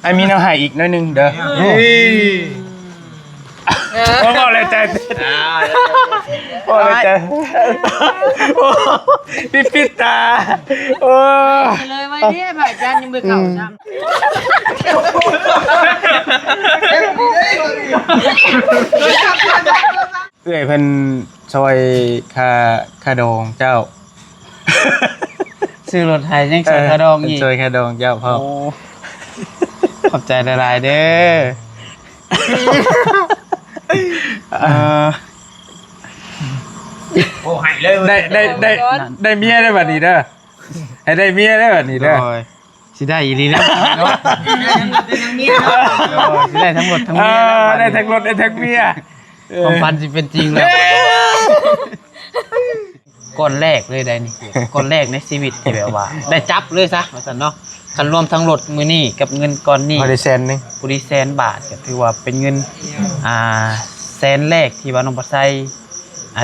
ไอ้มีน้ำหายอีกน้อยนึงเด้อโอ้โหเลยใจโอ้เลยใจปิดตาโอ้เลยไว้เนี่ยบ่ายจันยังมือเก่าซ้ำเอ้ยเพิ่นซอยคาดองเจ้าซื้อรถไทยยังซอยคาดองอีกซอยคาดองเจ้าพ่อขอบใจหลายๆเด้อโอ้ให้เลยได้เมียได้บัดนี้เด้อให้ได้เมียได้บัดนี้เด้อสิได้อีหลีแล้วเนาะสิได้ทั้งหมดทั้งเมียได้ทั้งรถได้ทั้งเมียความฝันสิเป็นจริงแล้วก้อนแรกเลยได้นี่ก้อนแรกในชีวิตที่แบบว่าได้จับเลยซะว่าซั่นเนาะคันรวมทั้งรถมื้อนี้กับเงินก้อนนี้พอได้แสนนึงผู้ที่100,000 บาทก็ถือว่าเป็นเงินแสนแรกที่ว่าน้องปัสไซ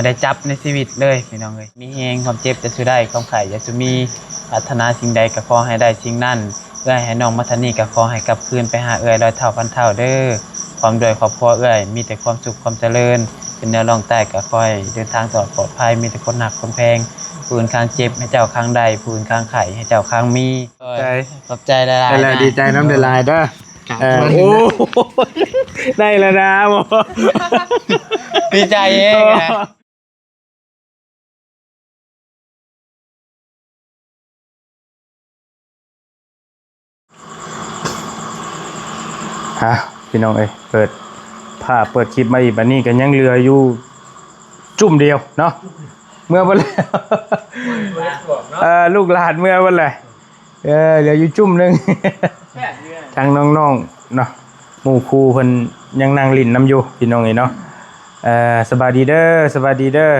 ได้จับในชีวิตเลยพี่น้องเอ้ยมีแฮงความเจ็บจะสู้ได้ความไข้จะสู้มีปรารถนาสิ่งใดก็ขอให้ได้สิ่งนั้นเอื้อยให้น้องมัทนีก็ขอให้กลับคืนไปหาเอื้อย100 เท่าพันเท่าเด้อความด้วยครอบครัวเอื้อยมีแต่ความสุขความเจริญเป็นแนวรองใต้ก็ขอให้เดินทางปลอดภัยมีแต่คนหนักคนแพงผู้อื่นข้างเจ็บให้เจ้าข้างใดผู้อื่นข้างไข้ให้เจ้าข้างมีขอบใจหลายๆได้ดีใจน้ำเดือดลายเด้อโอ้ได้แล้วนะหมอดีใจเองนะฮะพี่น้องเอ้ยเปิดคลิปมาอีกบัดนี้ก็ยังเหลืออยู่จุ่มเดียวเนาะเมื่อวันแรกลูกหลานเมื่อวันแรกเหลืออยู่จุ่มนึงทางน้องๆเนาะหมู่ครูเพิ่นยังนั่งลิ้นน้ำอยู่พี่น้องเอ้ยเนาะสบายดีเด้อสบายดีเด้อ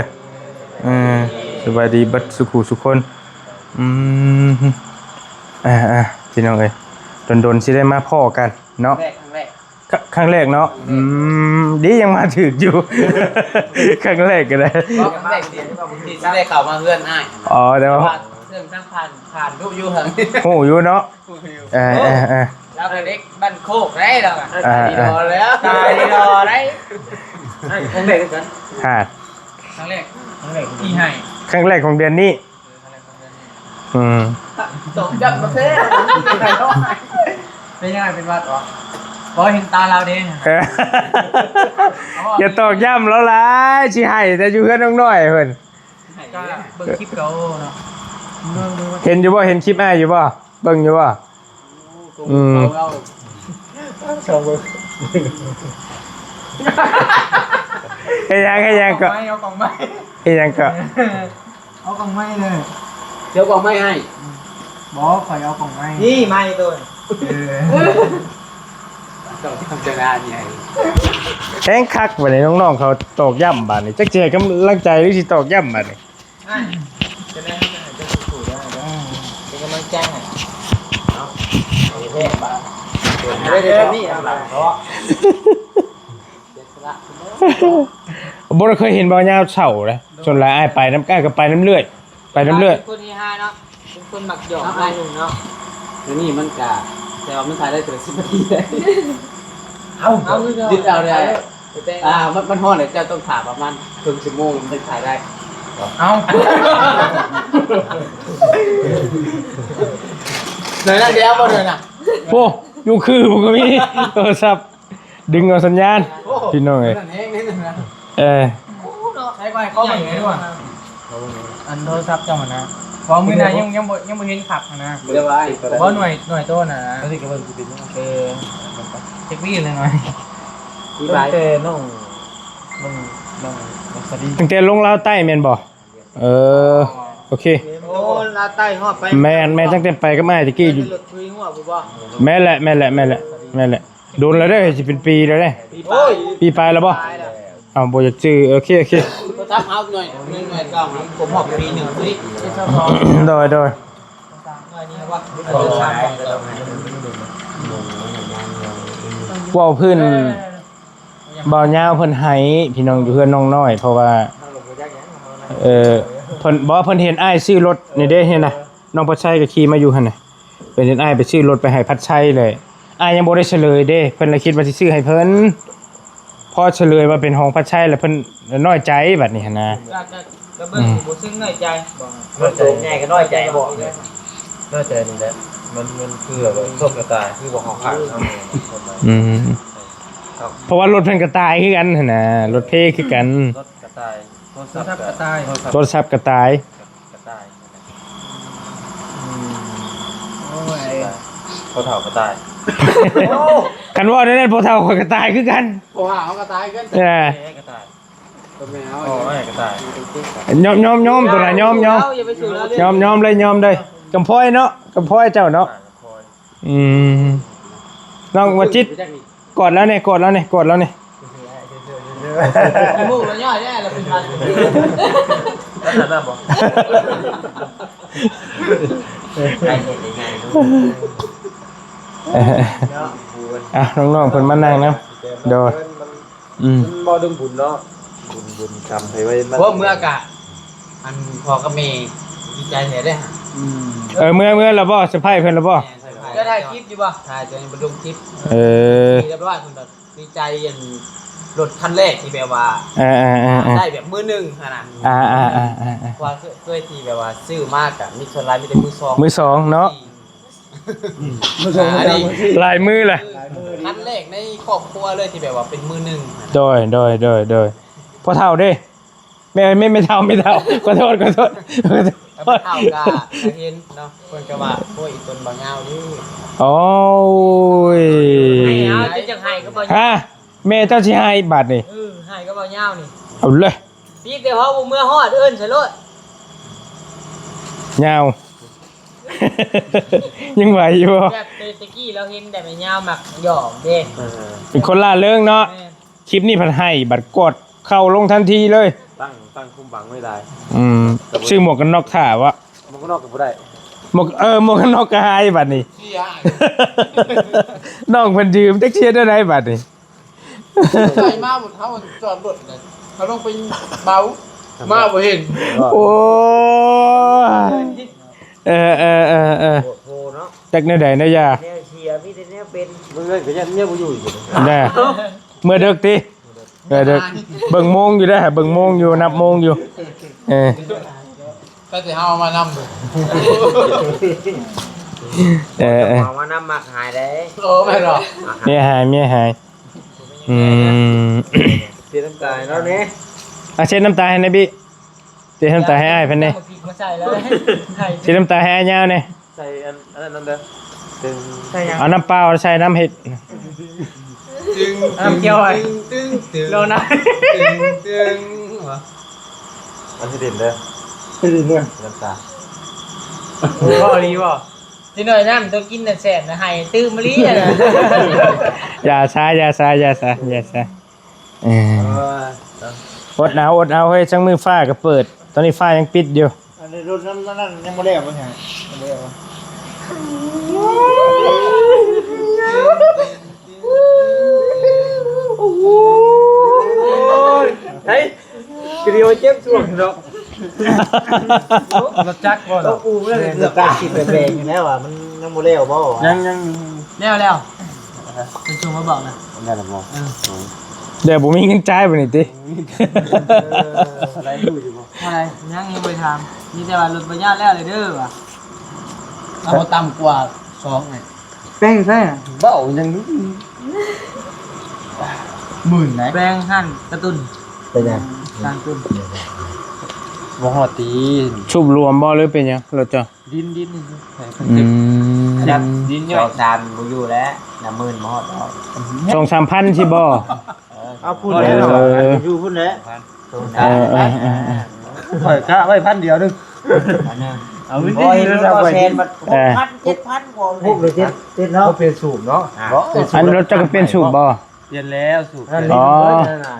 สบายดีเบิดสุขุสุคนพี่น้องเอ้ยโดนสิได้มาพ้อกันเนาะครั้งแรกเนาะดียังมาถึกอยู่ ครั้งแรกก็ได้ครั้งแรกเดียวที่ว่าบางทีได้เข้ามาเฮือนอ้ายอ๋อแต่ว่าเรื่องทั้งผ่านรูปอยู่หั่นโอ้อยู่เนาะแล้วเด็กบ้านโคกได้แล้วอ่ะตายดีรอแล้วตายดีรอได้ครั้งแรกกันครั้งแรกที่ให้ครั้งแรกของเดือนนี้ตกยับมาเซ่เป็นยังไงเป็นวัดวะพอเห็นตาเราเด้อย่าตอกย้ำแล้วล่ะสิให้แต่อยู่เพื่อนน้องน้อยเพิ่นก็เบิ่งคลิปเขาเนาะเห็นอยู่บ่เห็นคลิปอ้ายอยู่บ่เบิ่งอยู่บ่ชมเบิ่งเฮ็ดยังก็เอากล่องไม้เฮ็ดยังก็เอากล่องไม้เลยเดี๋ยวกล่องไม้ให้บ่ข่อยเอากล่องไม้นี่ไม้ตัวต้องทำจังหวะนี่ให้แข็งคักบัดนี้น้องๆเขาตอกย้ำบัดนี้จักสิให้กำลังใจหรือสิตอกย้ำบัดนี้จะได้จะถูกได้เป็นกำลังใจให้เอาเท่ๆป่ะเดี๋ยวนี่เอาล่ะเพราะบ่ได้เคยเห็นบ่ยาวเฉาเลยส่วนหลายอ้ายไปน้ำก้าก็ไปน้ำเลื่อยคนที่5เนาะเป็นคนมักหยอกอ้ายนุ่มเนาะแล้วนี่มันก็แต่ว่ามันถ่ายได้แต่10 นาทีเลยเอาดิดเอาเลยมันฮ้อนเลยเจ้าต้องถ่ายประมาณครึ่งชั่วโมงมันถึงถ่ายได้เอาเลยนะเดี๋ยวบ่เลยน่ะโอ้อยู่คือผมก็มีโทรศัพท์ดึงเอาสัญญาณพี่น้องเอ้ยใช้ไฟเข้าไปไงด้วยอันโทรศัพท์เจ้ามันนะพอมือนะยังบ่เห็นขับนะบ่หน่วยโต้นะก็สิกระเบิ่งสิเป็นเช็ควี่เลยหน่อยที่บ้านน้องสวัสดีตั้งแต่ลงลาวใต้แม่นบ่โอเคโอ้ลาวใต้ฮอดไปแม่ตั้งแต่ไปก็มาตะกี้อยู่แม่แหละโดนแล้วเด้อสิเป็นปีแล้วเด้ปีปลายแล้วบ่อ้าวบ่อยากจื้อโอเคทับเอาหน่อยก็ผมฮอดปี1ปีโดยว้าวพื้นบ่าวยาวเพิ่นให้พี่น้องอยู่เพื่อนน้องน้อยเพราะว่าเพิ่นบอกว่าเพิ่นเห็นอ้ายซื้อรถนี่เด้เห็นน่ะน้องพัดชัยก็ขี่มาอยู่หั่นน่ะเพิ่นเห็นอ้ายไปซื้อรถไปให้พัดชัยเลย ยังบ่ได้เฉลยเด้เพิ่นเลยคิดว่าสิซื้อให้เพิ่นพอเฉลยว่าเป็นของพัดชัยแล้วเพิ่นน้อยใจบัดนี้หั่นนะ ก็เบิ่งบ่ซึ้งน้อยใจบ่ มันสูงใหญ่ก็น้อยใจบ่ น้อยใจนี่แหละมันคือแบบโชคชะตาคือบ่ของขาดเนาะ อืมเพราะว่ารถเพิ่นก็ตายคือกันหั่นน่ะรถเพคือกัน รถกระต่ายโทรศัพท์กระต่าย โทรศัพท์ก็ตาย กระต่ายโอ้ยเขาเฒ่ากระต่าย คันว่าได้พอเฒ่าก็ตายคือกัน โอ้หาก็ตายกัน เออก ระต่ายก็ไม่เอาอ๋อไม่กระต่าย ยอมตัวน่ะยอมเลยยอมเลยกำพ้อยเนาะกำพ้อยเจ้าเนาะอืมน้องวจิตกดแล้วเนี่ยกดแล้วเนี่ย มูกแล้วย่อยแน่แล้วเป็นพันแล้วน่ะบ่ ใครเห็นยังไง อ่ะน้องๆเพิ่นมานั่งนะโดยบ่ดึงบุญเนาะบุญทำให้ไว้เพราะเมื่อกะอันพอก็มีดีใจแท้เด้อ เมื่อแล้วบ่เซอร์ไพรส์เพิ่นแล้วบ่ ก็ถ่ายคลิปอยู่ป่ะถ่ายจนบรรลุคลิปเรียบร้อยคุณแบบดีใจยันรถคันแรกที่แบบว่าได้แบบมือหนึ่งขนาดว่าเคยที่แบบว่าซื้อมากอะมิชไลน์ไม่ได้มือสอง เนาะลายมือแหละ คันแรกในครอบครัวเลยที่แบบว่าเป็นมือหนึ่ง โดยพอเท่าเด้ไม่เท่าขอโทษ แล้วเท่ากับเห็นเนาะคนก็ว่าพวกอีตนบางเงาดิ โอ้ย จะจังไห้ก็บ่ ฮะแม่เจ้าสิให้บาทนี่ ไห้ก็บ่เงานี่ เอาเลย พี่เดี๋ยวเขาเมื่อฮอดเอิ้นใช่โลด ยาว ยังไหวอยู่ แบบตะกี้เราเห็นแต่ไม่เงาหมักหยอกเด้ เป็นคนล่าเริงเนาะคลิปนี้พันให้บัตรกดเข้าลงทันทีเลย ตั้งคุมบังไม่ได้ ชื่อหมวกกันน็อกถ่าวะ มันก็นอกกับบ่ได้ หมวกกันน็อกก็ให้บัตรนี่ น้องเพิ่นยืมแท็กซี่ได้ไหนบัตรนี่ ใส่มาหมดเขาจอดรถเลยเขาต้องไปเบามาบ่เห็น โอ้เออ โหเนาะ จักแนวใดนะยา แนวเชียร์พี่เนี่ยเป็น มึงเอ้ยก็ยังเนี่ยบ่อยู่อีก แน่เมื่อเด็กติเด็กเบิ่งโมงอยู่ได้อเบิ่งโมงอยู่นับโมงอยู่ก็สิเฮามานำ เอามาน้ำหมักหายได้ โอ้ไม่หรอก เมียหายเเสียน้ำตาแล้วเนี่ย เช็ดน้ำตาให้นะบิเช็ดน้ำตาให้อ้ายเพิ่นนี่ มาใส่แล้ว เช็ดน้ำตาให้อ้ายยาวนี่ ใส่อันนั้นเด้อตึง เอาน้ำเปล่าใส่น้ำเห็ด ตึงเกี่ยวไอ้ตึงโลนะตึงอันที่เด่นเด้อน้ำตาพ่อรีบ่ที่หน่อยน้ำต้องกินแต่แสบนะให้ตื้มมะลิอ่ะ อย่าซาอดเอาเฮ้ยจังมือฟ้าก็เปิดตอนนี้ฟ้ายังปิดอยู่ อันนี้รถนั่นยังไม่ได้บ่ใช่ไม่ได้บ่เฮ้ยกระเดียวเจ็บช่วงเนาะรถจักรบ่ ต้องปูเรื่องการคิดแบบๆอยู่แล้วอ่ะมันยังโมเดลบ่ ยังแล้วเป็นช่วงมาบอกนะ ได้หรอบ่ เดี๋ยวผมมีเงินจ่ายบ่นี่ติ อะไรอยู่อยู่บ่ อะไรยังไม่ทำมีแต่ว่ารถบรรยาแล้วเลยเด้อว่ะเอาต่ำกว่า2ไง แป้งใช่ เบ้ายังหมื่นไหนแป้งหั่นกระตุ้น เป็นยัง การตุ้น บ่ฮอดตี ชุบรวมบ่หรือเป็นหยังรถจ้ะ ดิน ดิน จอจานบ่อยู่แล้วน่ะหมื่นบ่ฮอดเอา 2-3,000สิบ่ เอาพูดแล้วอยู่พูดแล้ว ข่อยกะไว้1,000เดียวนึง เอาวิธีนี้เราแชร์มา6,000 7,000กว่าพวกเลยเจ็ดเนาะ เปลี่ยนสูบเนาะ อันรถจะก็เป็นสูบบ่ เปลี่ยนแล้วสูบ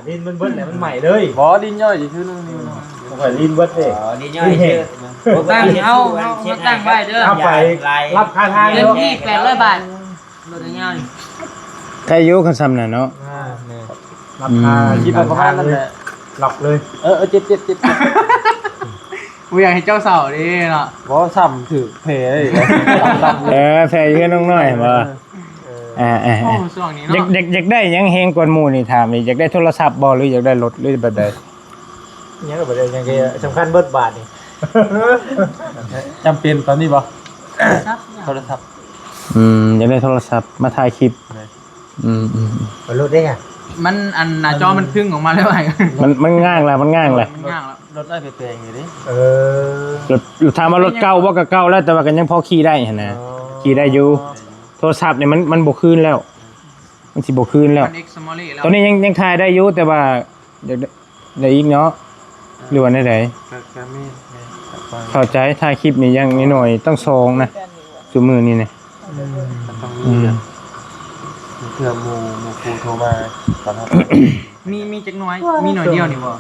ดินมันเบิ้ลมันใหม่เลย บ่ดินย่อยอีกคือนึงนี่ ข่อยดินเบิ้ลเด้นี่ย่อยชื่อ ตั้งเอาตั้งไว้เด้อ เอาไปรับค่าทาง เงินที่800 บาทรถยาวนี่ ใครอยู่คันซ้ำน่ะเนาะ รับค่าคิดประมาณนั้นแหละหลับเลย เจ็บ กูอยากให้เจ้าเสาดิเนาะ บ่ซ้ำถือเพเลย แฟอยู่กับน้องน้อยบ่ โอ้ช่วงนี้ อยาก เนาะ อยากได้หยังแฮงกว่าหมู่นี่ถามนี่อยากได้โทรศัพท์บ่หรืออยากได้รถหรือแบบใด ยังก็บ่ได้ยังไงสำคัญเบิดบาทนี่ จำเป็นตอนนี้บ่โทรศัพท์ อยากได้โทรศัพท์มาถ่ายคลิปอืม บ่รู้ได้อ่ะ มันอันหน้าจอมันครึ่งออกมาแล้วไง มันง่างแล้วมันง่างแล้ว มันง่างแล้ว รถได้ไปแปลงอยู่ดิ เออ รถถามว่ารถเก่าบ่ก็เก่าแล้วแต่ว่าก็ยังพอขี่ได้หั่นนะขี่ได้อยู่โทรศัพท์เนี่ยมันบ่คืนแล้วมันสิบ่คืนแล้ว มัน X Small แล้ว ตอนนี้ยังถ่ายได้อยู่แต่ว่าอยากได้อีกเนาะหรือว่าได้ ก็มี เข้าใจถ่ายคลิปนี่ยังนิดหน่อยต้องซองนะซุมือนี่นะ ต้องมีเพื่อหมู่ครูโทรมาตอนนั้น มีจักน้อยมีหน่อยเดียวนี่บ่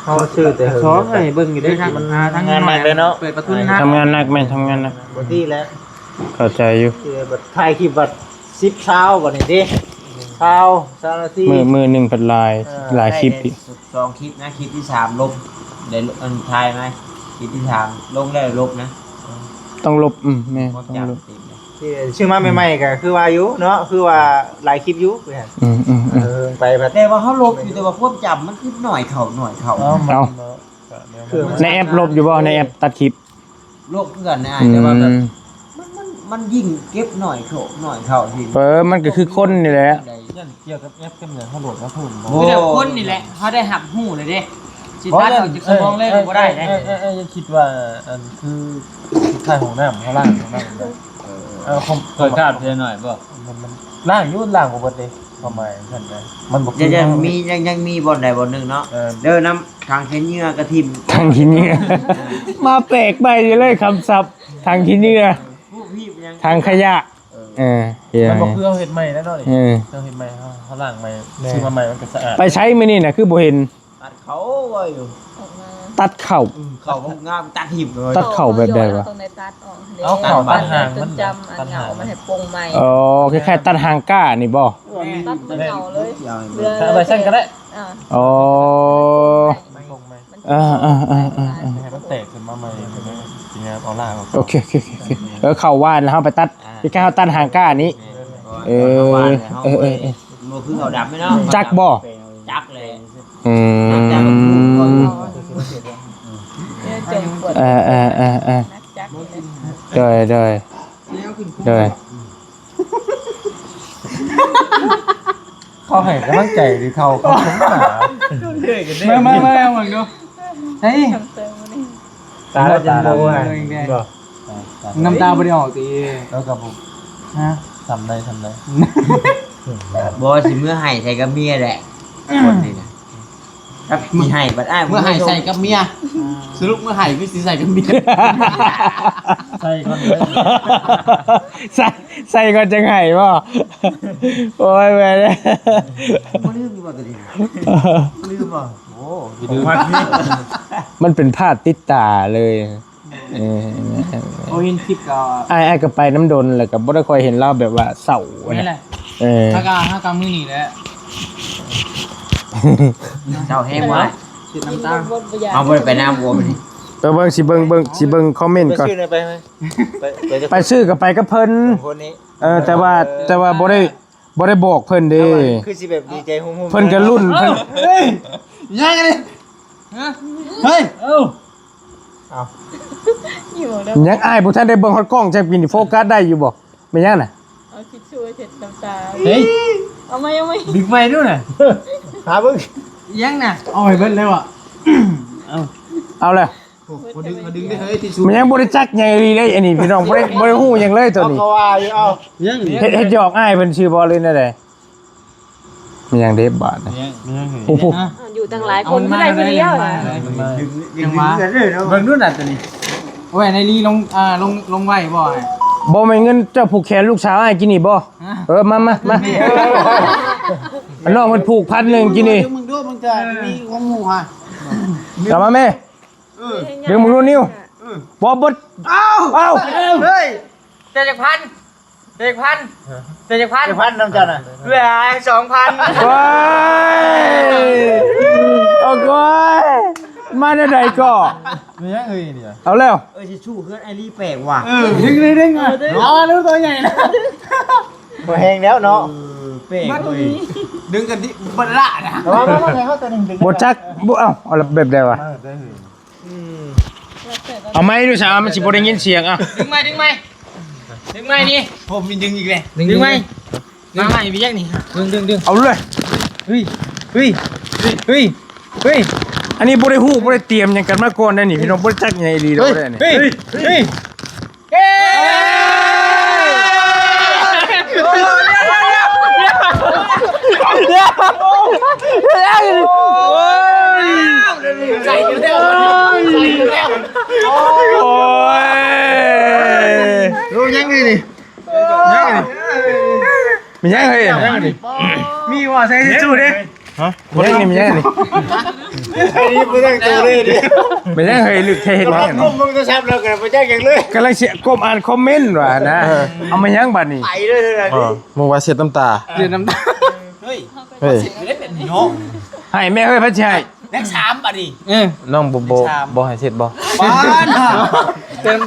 เขาชื่อแต่ ซ้อมให้เบิ่งอยู่ ได้ ได้ ทาง มัน ทาง งานหนักเลยเนาะ เปิดประตูนะ ทำงานหนักแม่นทำงานหนัก บ่ดีแล้ว เข้าใจอยู่ คือบัดถ่ายคลิปบัด10เช้าบ่นี่ดิเช้านาที มือหนึ่งเป็นหลายคลิปอีก 2คลิปนะคลิปที่3ลบได้อันถ่ายมั้ยคลิปที่3ลงแล้วลบนะ ต้องลบแม่ต้องลบ ชื่อมาใหม่ๆก็คือว่าอยู่เนาะคือว่าหลายคลิปอยู่ ไปพัดแต่ว่าเขาลบอยู่แต่ว่าความจำมันคือหน่อยเขา เอาในแอปลบอยู่บ่ในแอปตัดคลิป ลบเพื่อนนะแต่ว่าแบบมันยิ่งเก็บหน่อยเขาที มันก็คือคนนี่แหละ เกี่ยวกับแอปกำเนิดเขาโหลดมาเพิ่ม คือเดี๋ยวคนนี่แหละเขาได้หับหูเลยเด้สิตัดออกจากสมองเลยก็บ่ได้เด้ ยังคิดว่าอันคือค่ายของน้ำเขาล่างของน้ำได้เกิดการเพียหน่อยบ่มันล่างยุ่นล่างของบดเลยประมาณนั้นนะมันบอก ยังมีบ่อนใดบ่อนหนึ่งเนาะเดินน้ำทางเส้นเยื่อกระทิม ทางที่นี่ มาแปลกไปเลยคำศัพท์ทางที่นี่ทางขยะเฮีย มันบอกคือเอาเห็ดใหม่แล้วเนาะนี่ เออ เอาเห็ดใหม่เขาล่างใหม่ซื้อมาใหม่มันก็สะอาด ไปใช้มื้อนี่น่ะคือบ่เห็น ตัดเขาไว้อยู่ ตัดเข่า เขางามตัดหิบเลย ตัดเข่าแบบใดวะ ตรงในตัดออก เอาเข่าตัดหาง จ มัน นจำอันเหงามันให้ปรุงใหม่ อ๋อคล้ายๆตัดหางก้านี่บ่ ตัดมันเหงาเลยเรือ ถ้าเอาไปเส้นก็ได้ อ๋อ ไม่ลงไหม อ่า ให้มันแตกขึ้นมาใหม่จริงๆเอาล่าง โอเคเข้าว่านแล้วเฮาไปตัดคล้ายๆเฮาตัดหางก้านี้มันคือเขาดับไหมเนาะ จักบ่ จักเลย เรือจมปวดนักจักเลย โดย เขาให้กำลังใจหรือเขาสงสาร ไม่เอาเหมือนดูเฮ้ย ทำเติมนี่ ตาจะโม่ น้ำตาบ่ได้ออกติ แล้วกับผม ฮะ ทำได้ บอสิเมื่อให้ใส่กับเมียแหละคนนี้นะครับมีให้บัดอ้าย เมื่อหายใส่กับเมียสรุปเมื่อหายไม่สิใส่กับเมีย ใช่คนเลย ใส่ก่อนจะไงบ่โอ้ยแม่เด้ บ่ลืมอยู่บ่ตัวนี้ลืมบ่ โอ้ยดื้อ มันเป็นภาพติดตาเลยเออ โอ้ยคลิปก็ ไอ้ก็ไปน้ำดนแล้วก็บ่ได้ค่อยเห็นเราแบบว่าเศร้า นี่แหละ เออ ถ้ากามือนี่แหละ เจ้าแห้งไว้ ฉีดน้ำตา บดประหยัด เอาบ่ไปน้ำวัวมันนี่ ไปเบิ่งสิเบิ่งคอมเมนต์ก่อน ชื่อไปมั้ยไป ไปซื้อก็ไปกับเพิ่น คนนี้ แต่ว่าบ่ได้บอกเพิ่นเด้ คือสิแบบดีใจหุ่มๆ เพิ่นก็รุ่นเพิ่น ยังไงเลยเฮ้ยเอ้า อยู่แล้ว ยังอ้ายบ่ทันได้เบิ่งฮอดกล้องจักปีนี่โฟกัสได้อยู่บ่แม่นยังน่ะ เอาทิชชู่เช็ดน้ำตา เฮ้ย เอาไหมเอาไหม ดึกไม้ด้วยน่ะ หาเบิ่ง ยังน่ะเอาให้เบิดแล้วอ่ะ เอาแล้ว มาดึงได้เฮ้ยทิชชู่ มันยังบ่ได้จักใหญ่อีเลยอันนี้พี่น้องบ่ได้ฮู้หยังเลยตัวนี้ เขาว่าอยู่เอา ยัง เฮ็ดหยอกอ้ายเพิ่นชื่อบ่เลยนั่นแหละมันยังเด็บบาทนะโอ้โห อยู่ตั้งหลายคนไม่ได้คนเดียวนะ ยังมา กันเลยเนาะ เบิ่งดูน่ะตัวนี้โอ้ยในลีลงไว้บ่ บ่แม่นเงินเจ้าผูกแขนลูกสาวอ้ายกินนี่บ่มาอันน้องเพิ่นผูก1,000กินนี่ มึงดูมึงจะมีของหมู่ฮะ กลับมาแม่เดี๋ยวมึงรู้นิ้วบ่บดเอ้า เฮ้ยเจ็ดพันพันน้ำจันน่ะ เหลือ2,000 ว้ายโอ้ก้อยมาได้ใดก็ มียังเอ้ยเนี่ย เอาแล้ว สิชู่คือไอ้ลี่แปลกว่ะ ดึงอ่ะอ๋อรู้ตัวใหญ่นะ บ่แห้งแล้วเนาะ เป้งเลยดึงกันที่บันละนะ มาให้เขาตัวนึงดึง บ่จักบ่เอาแบบใดวะเอาไม้ดูซะมันสิบ่ได้ยินเสียงอ่ะ ดึงไหมนี่ผมมีดึงอีกเลยดึงไหมมาใหม่พี่แยกนี่ดึง เอาเลย เฮ้ย อันนี้บ่ได้ฮู้บ่ได้เตรียมหยังกันมาก่อนได้นี่พี่น้องบ่ได้จักหยังอีหลีเด้อบ่ได้นี่ เฮ้ยใส่กันแล้ว โอ้ย รู้ยังไงนี่ มีหยังเฮ้ย มีว่าใส่ทิชชู่ดิ ฮะบ่ได้นี่มีหยังนี่ ไอ้นี่บ่ต้องตัวเลยดิ มีหยังเฮ้ยลึกเทเฮ็ดหยัง ก้มมึงจะซับแล้วกันบ่จักอย่างเลย กำลังเสียก้มอ่านคอมเมนต์ว่ะนะเอามาหยังบัดนี้ ไปเลยเท่านั้นดิ มึงว่าเสียน้ำตา เดือดน้ำตา เฮ้ย ให้แม่เฮ้ยพัชชัย น้องบ่ให้เสร็จบ่ บ้านเต็ม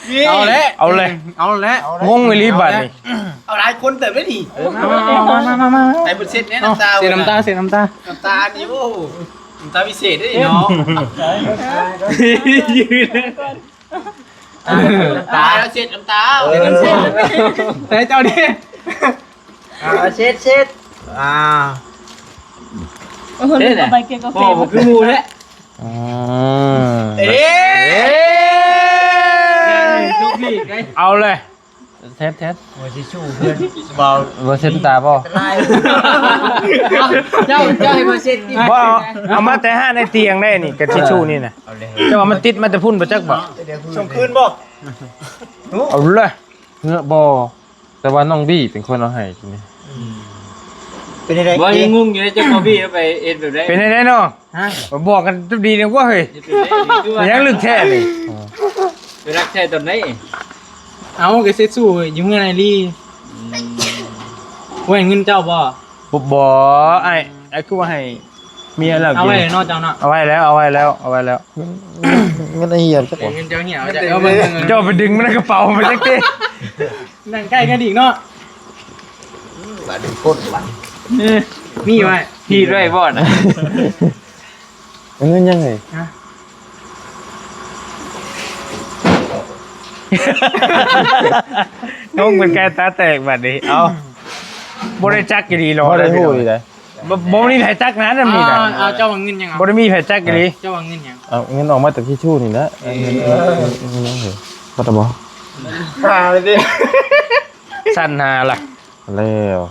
ที่เอาเลย งงอีหลีบัดนี้ เอาหลายคนเติมไม่ดีมาใส่บุญเสร็จเนี่ยน้ำตาเสียน้ำตาน้ำตานี่โอ้น้ำตาพิเศษด้วยเนาะ ยืน ตาแล้วเสร็จน้ำตาแต่เจ้าดิ เช็ดเล่นไปเกี่ยวกับเฟซ คือมูเนี่ย อืม เอ๊ทุกทีไง เอาเลย แท้บ่สิชูเพื่อนบ่เสียน้ำตาบ่ เจ้าให้มาเสร็จ บ่เอามาแต่ห้าในเตียงได้นี่กับทิชชู่นี่น่ะแต่ว่ามันติดมาแต่พุ่นบ่จักบ่ ส่งคืนบ่ เอาเลย เนื้อบ่แต่ว่าน้องบี้เป็นคนเอาให้ทีนี้ เป็นยังไง ว่ายังงงอยู่เลยเจ้าบอบบี้ไปเอ็นแบบไหน เป็นไงเนาะบอกกันดีนึงว่าเฮ้ยยังลึกแท้นี่ ไปรักแท้ตอนไหนเอากระเซ็ตสู้ยุ่งเงินไอรี่ว่าเงินเจ้าบ่ บ่ไอ้คือว่าให้เมียแล้ว เอาไว้นอกเจ้าเนาะ เอาไว้แล้ว มันไอ้เหี้ยจักบ่ เงินเจ้าเหี่ยวจะเอาไป เจ้าไปดึงมันในกระเป๋ามันจักติ นั่งใกล้กันอีกเนาะมีไว้พี่ด้วยบ่นะ เงินยังไง น้องเป็นแกตาแตกบัดนี้เอาบ่ได้จักอีหลีหรอ บ่ได้ฮู้อีได้ บ่มีไผจักนั้นน่ะมีน่ะ เอาเจ้าเงินยัง บ่ได้มีไผจักอีหลี เจ้าเงินยัง เอาเงินออกมาจากที่ชู่นี่นะเงินยังเหรอบ่ได้บ่ หาเลยดิ สั่นหาล่ะ แล้ว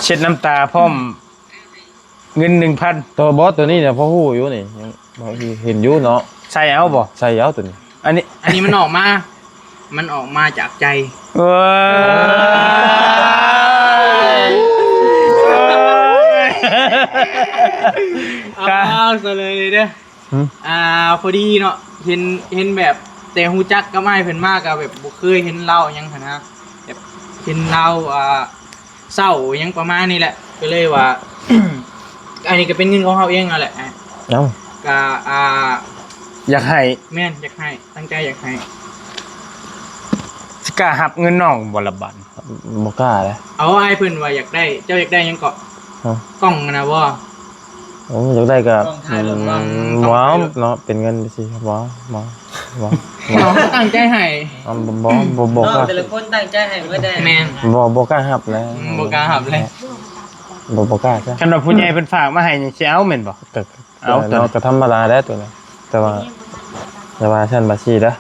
เช็ดน้ำตาพร้อมเงิน 1,000 ตัวบอสตัวนี้เนี่ยพ่อฮู้อยู่นี่ยังบ่เห็นอยู่เนาะ ใส่เอาบ่ ใส่เอาตัวนี้ อันนี้ มันออกมาจากใจ เอ้ย เอาซะเลยเด้อพอดีเนาะเห็นแบบแต่ฮู้จักก็ไม่เพิ่นมากก็แบบบ่เคยเห็นเล่าหยังหั่นนะแบบเห็นเล่าเศร้าหยังประมาณนี้แหละก็เลยว่า อันนี้ก็เป็นเงินของเขาเองนั่นแหละ เอ้า ก็ อยากให้ แม่นอยากให้ตั้งใจอยากให้ สิกล้าหับเงินน้องบ่ละบัด บ่กล้าเลย เอาไอ้เพิ่นว่าอยากได้เจ้าอยากได้หยังเกาะ ฮะ กล้องนะบ่ โอ้อยากได้ก็ ต้องถ่ายลงบ้าง ว้าวเนาะเป็นเงินสิว้าวว้าวว้าว น้องตั้งใจให้ บ่กล้า แต่ละคนตั้งใจให้เมื่อใด แม่น บ่กล้าหับแล้ว บ่กล้าหับเลย บ่กล้าจ้ะ คันว่าผู้ใหญ่เพิ่นฝากมาให้นี่สิเอาแม่นบ่ ก็ เอาตัว เนาะก็ธรรมดาแล้วตัวนี้แต่ว่าฉันบ่ชี้เด้อ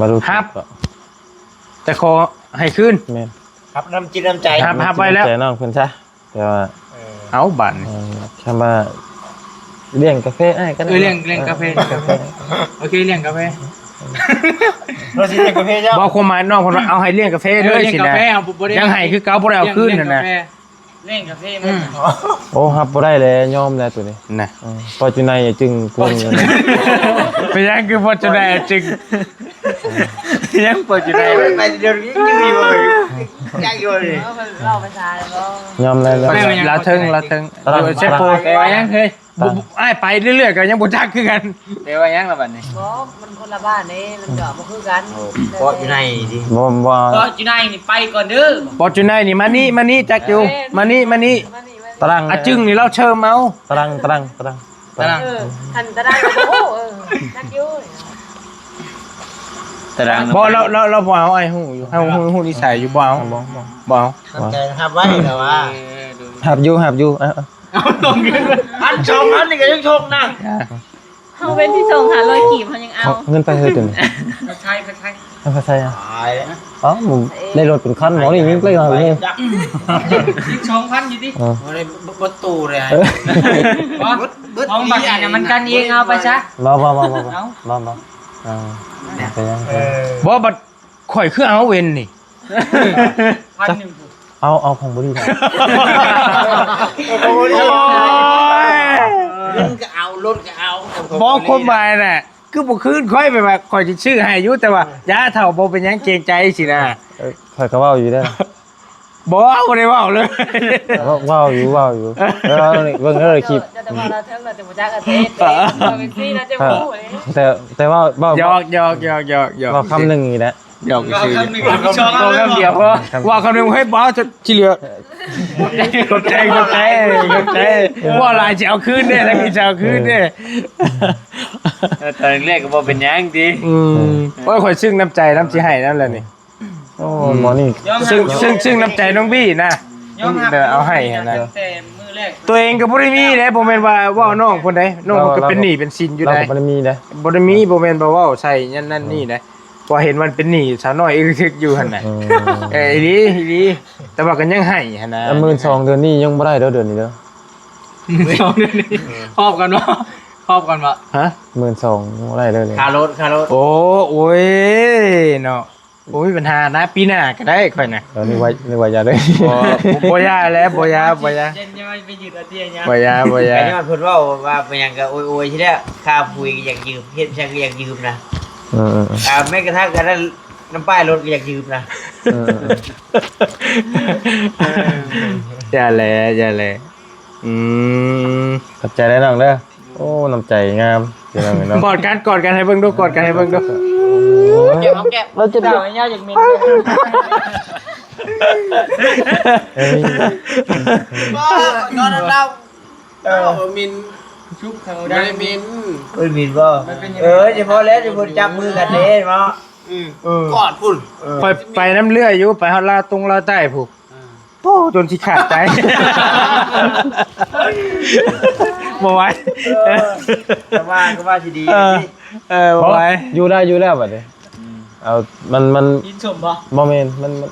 มาดู แต่ขอให้คืน แม่น ครับน้ำจิตน้ำใจ หับไว้แล้ว ใจน้องเพิ่นซะแต่ว่า เอาบัดนี่ คำว่าเลี้ยงกาแฟอ้ายก็ได้ เลี้ยงกาแฟโอเคเลี้ยงกาแฟ เราสิเลี้ยงกาแฟเจ้า บ่ความหมายน้องเพิ่นว่าเอาให้เลี้ยงกาแฟเด้อ เลี้ยง สิ กา นะ แฟเอาบ่ได้ ยังให้คือเก่าบ่ได้เอาคืนนั่นน่ะ เล่นกาแฟมัน โอ้ฮับบ่ได้เลยยอมแล้วตัวนี้ น่ะ พอจุนัยจึงกวนเงิน เป็นยังคือบ่จะได้จึงยังบ่จะได้ ไปเดี๋ยวนี้ยังมีบ่ยากอยู่เลย เล่าภาษาแล้ว ยอมแล้ว ลาเทิงอยู่เชฟโป แต่ว่ายังเคย อ้ายไปเรื่อยๆก็ยังบ่จักคือกัน เดี๋ยวว่ายังละบัดนี้ บ่มันคนละบ้านนี่มันก็บ่คือกัน เพราะอยู่ในดิ บ่ ก็อยู่ในนี่ไปก่อนเด้อ บ่จุไหนนี่มานี่จักอยู่มานี่ ตาราง อะจึงนี่เราเชิญเมา ตาราง ทันตะได้โอ้จักอยู่ ตาราง บ่เราบ่เอาไอ้ฮู้อยู่เฮาฮู้นิสัยอยู่บ่เอาบ่เอา ตั้งใจนะครับไว้แต่ว่า หับอยู่อันชมอันนี่ก็ยังชมนะ เฮาเป็นที่ส่งหา100ขีบเฮายังเอา เงินไปเฮ็ดจัง ใช่ใช่ ภาษาอ่ะ ตายแล้ว อ๋อมึงได้รถเป็นคันหมอนี่ยิงเลยเหรอนี่ 2,000อยู่ดิ บ่ได้บ่ตู้เลยฮะ ห้องบัตรเนี่ยมันกันเองเอาไปซะ บ่เป็นยัง บ่บัดข่อยคือเอาเว้นนี่ 1,000 เอาของบ่ดีนะ โอ้ย โอ้ย เงินก็เอารถก็เอา บ่ความหมายน่ะคือบ่คืนข่อยไปว่าข่อยสิชื่อให้อยู่แต่ว่าย่าเฒ่าบ่เป็นหยังเกรงใจสินะ ข่อยก็เว้าอยู่เด้อ บ่ได้เว้าเลย เว้าอยู่แล้วนี่เบิ่งเด้อคลิป จะว่าเราเทิงเราจะบ่จักอาเทศเป็นซี่เราจะบ่ฮู้เลย แต่ว่าเว้า หยอก เว้าคำนึงนี่แหละ หยอกซื่อตัวคำเดียวพอว่าคำนึงให้บ่จะที่เหลือกดใจว่าหลายสิเอาคืนเด้ถ้ามีจะเอาคืนเด้ ตอนแรกก็บ่เป็นหยังติ โอ้ยข่อยซึ้งน้ำใจน้ำสิให้นั่นแหละนี่ โอ้หมอนี่ ซึ่งน้ำใจน้องบี้นะเดี๋ยวเอาให้นะ แต่มื้อแรก ตัวเองก็บ่ได้มีเด้บ่แม่นว่าเว้าน้องคนใดน้องก็เป็นหนี้เป็นสินอยู่ เรา ได้ ก็บ่ได้มีนะ บ่ได้มีบ่แม่นว่าเว้าใส่นั่นนี่นะพอเห็นมันเป็นหนี้สาวน้อยอึกทึกอยู่หั่นน่ะอีหลีแต่ว่าก็ยังให้หั่นนะ 12,000เดือนนี้ยังบ่ได้เด้อเดือนนี้เด้อ 2เดือนนี้ครอบกันบ่ ฮะ 12,000บ่ได้เด้อเลย คารถ โอ้ยเนาะโอ้ยปัญหานะปีหน้าก็ได้ค่อยน่ะ เดี๋ยวนึกว่าอย่าได้ บ่ยาแล้วบ่ยา เจนจะไปยืดอาเตียเนี่ย บ่ยา ไอ้นี่มันเพิ่นว่าเป็นหยังก็โอยๆใช่แล้วค่าปุ๋ยก็อยากยืมเฮ็ดช่างก็อยากยืมนะ แม้กระทั่งกันนั้นน้ำป้ายรถก็อยากยืมนะ อย่าแลขอบใจได้น้องเด้อโอ้น้ำใจงามเดี๋ยวน้องเนาะ กอดกันให้เบิ่งดูกอดกันให้เบิ่งดู เก็บเราจะได้ยาวอย่างมิน นอนเล่ามินชุบเขาได้มินมินบ่เฉพาะแล้วจะพูดจับมือกันเด้เนาะกอดพุ่น ค่อยไปน้ำเลื่อยอยู่ไปฮอดลาใต้ผูกโอ้จนสิขาดใจบ่ไหว ก็ว่าสิดี บ่ไหว อยู่ได้บัดนี้เอามัน ยินสมบ่ บ่แม่น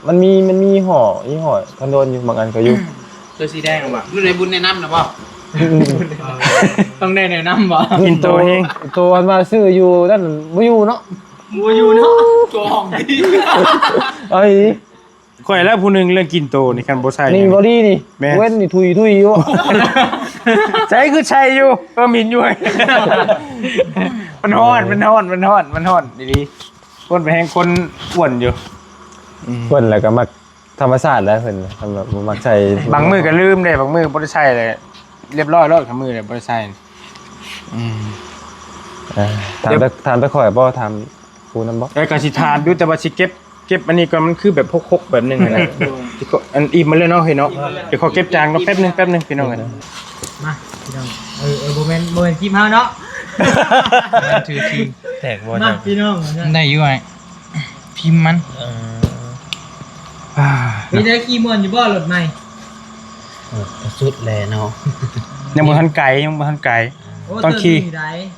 มันมีห่อยี่ห้อทันโดนอยู่บางอันก็อยู่ ตัวสีแดงบ่อยู่ในบุญในน้ำนะบ่ต้องได้ในน้ำบ่ กินโตเอง ตัวอันว่าซื้ออยู่นั่นบ่อยู่เนาะ บ่อยู่เนาะตัวห้องนี่ เอ้ย ข่อยแล้วผู้หนึงเรื่องกินโตนี่คันบ่ใช่ นี่บ่ดีนี่ แม่ เว้นนี่ทุยอยู่ ใช่คือใช่อยู่ก็มินอยู่มันฮ้อนดีๆคนไปแฮงคนอ้วนอยู่ เพิ่นแล้วก็มักธรรมชาติแล้วเพิ่นสำหรับบ่มักใช้ บางมือก็ลืมได้บางมือบ่ได้ใช้เลยเรียบร้อยแล้วทั้งมือเลยบ่ได้ใช้ถามไปข่อยบ่ถามครูนำบ่ แล้วก็สิทานดูแต่ว่าสิเก็บอันนี้ก่อนมันคือแบบพกๆแบบนึงนะอันอิ่มมาเลยเนาะเห็นเนาะเดี๋ยวขอเก็บจานก็แป๊บนึงพี่น้องกัน มาพี่น้องโมเมนต์ทีมเฮาเนาะ ถือทีแตกบ่ มาพี่น้อง ได้อยู่ไอ้พิมพ์มัน มีได้ขี่ม่วนอยู่บ่รถใหม่ สุดแลเนาะ ยังบ่ทันไกลต้องขี่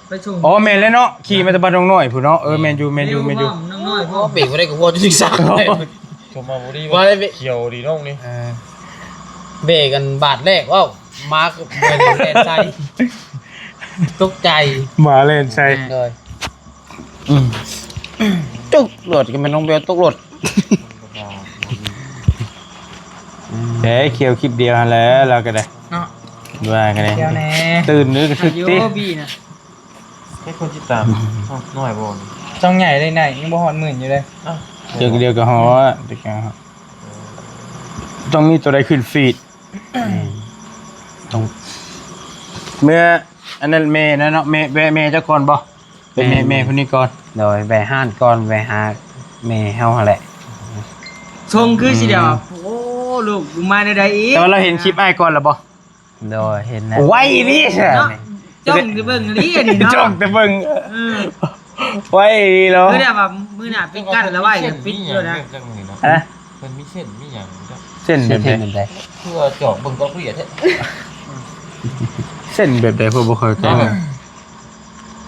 ไปส่ง อ๋อแม่นแล้วเนาะขี่มาแต่บ้านน้องน้อยผู้เนาะแม่นอยู่ น้องน้อยพ่อ เบรกบ่ได้ก็ว่าจะซักเลย ชมมาบ่ดี ว่าได้ เขียวดีน้องนี่ เบรกกันบาทแรกว้าวมาร์คเป็นแลนใจตกใจ มาเล่นใส่ เลยจุกรถกันมันต้องเบลตกรถ เฮ้เขียวคลิปเดียวแล้วเราก็ได้ เนาะ ว่ากันได้ เดี๋ยวแน่ ตื่นนึกกระทึกติ บีนะ แค่คนติดตามน้อยบ่ ช่องใหญ่เลยไหนยังบ่ฮอดหมื่นอยู่เลย เดียวก็ฮอเด็กฮะต้องมีตัวใดขึ้นฟีดต้องเมื่อ อันนั้นแม่นะเนาะแม่เจ้าก่อนบ่เป็นแม่คนนี้ก่อน โดยแวะห้านก่อนแวะหาแม่เฮาหั่นแหละ ชงคือสิเดียวโอ้ลูกกูมาในใดอีก แต่ว่าเราเห็นคลิปอ้ายก่อนแล้วบ่ โดยเห็นนะ ไว้นี่ใช่ เนาะจ้องจะเบิ่งลีอันนี้เนาะ จ้องแต่เบิ่ง เออ ไว้เนาะ คือเนี่ยว่ามือหน้าปิดกั้นแล้วไว้อย่าปิดอยู่นะ ฮะ มันมีเส้นมีอย่างจ้ะ เส้นแบบ เห็น ใด มันได้ เพื่อจอกเบิ่งก็เปลี่ยนแท้ เส้นแบบใดเพิ่นบ่เคยกัน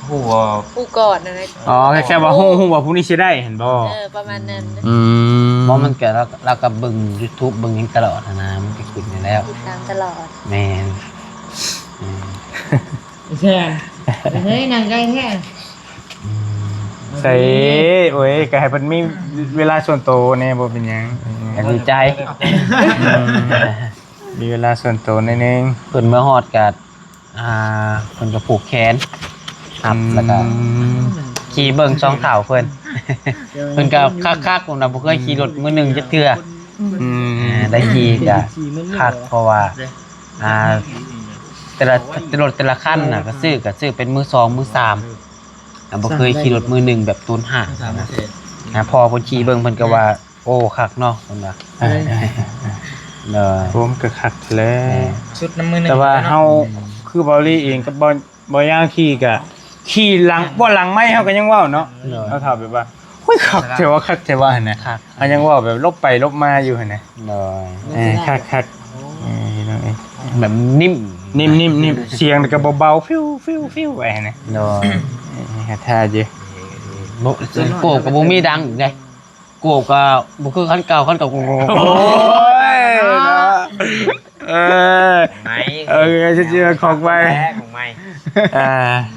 หัว กูก่อนนะ อ๋อแค่ว่าฮู้ว่าผู้นี้สิได้เห็นบ่ ประมาณนั้น อืม เพราะมันเกิดเราก็เบิ่ง YouTube เบิ่งหยังตลอดนะมันก็ขึ้นอยู่แล้ว ติดตามตลอด แม่น แช่เฮ้ยนางไก่แท้ ใส่โอ้ยก็ให้เพิ่นมีเวลาส่วนตัวแน่บ่เป็นหยัง ก็ดีใจ มีเวลาส่วนตัวนิดนึง เพิ่นเมื่อฮอดก็เพิ่นก็ผูกแขนครับแล้วก็ขี่เบิ่งช่องเท้าเพิ่นเพิ่นก็คักๆผมน่ะบ่เคยขี่รถมื้อหนึงจักเทื่อ อืม ได้ขี่ก็คักเพราะว่าแต่ละคันน่ะก็ซื้อเป็นมือสองมือสามบ่เคยขี่รถมือหนึ่งแบบตูนห่างนะพอเพิ่นขี่เบิ่งเพิ่นก็ว่าโอ้คักเนาะเพิ่นว่าเด้อ ผมก็คักแล้ว ชุดน้ำมือหนึ่ง แต่ว่าเฮาคือเบาลี่เองก็บ่ย่างขี่ก็ขี่หลังบ่หลังไม้เฮาก็ยังเว้าเนาะเฮาถามแบบว่าโอ้ยคักแต่ว่าคักแต่ว่าหั่นน่ะ คัก เฮายังเว้าแบบลบไปลบมาอยู่หั่นน่ะ เด้อ คักพี่น้องเอ้ย แบบนิ่ม นิ่มเสียงก็เบาๆฟิวๆไว้หั่นน่ะ เด้อ หาท่าอยู่ บ่โกบก็บ่มีดังอีกไงโกบก็บ่คือคันเก่าคันเก่าโอ้ โอ้ยเนาะจะเจอของไป ของไม่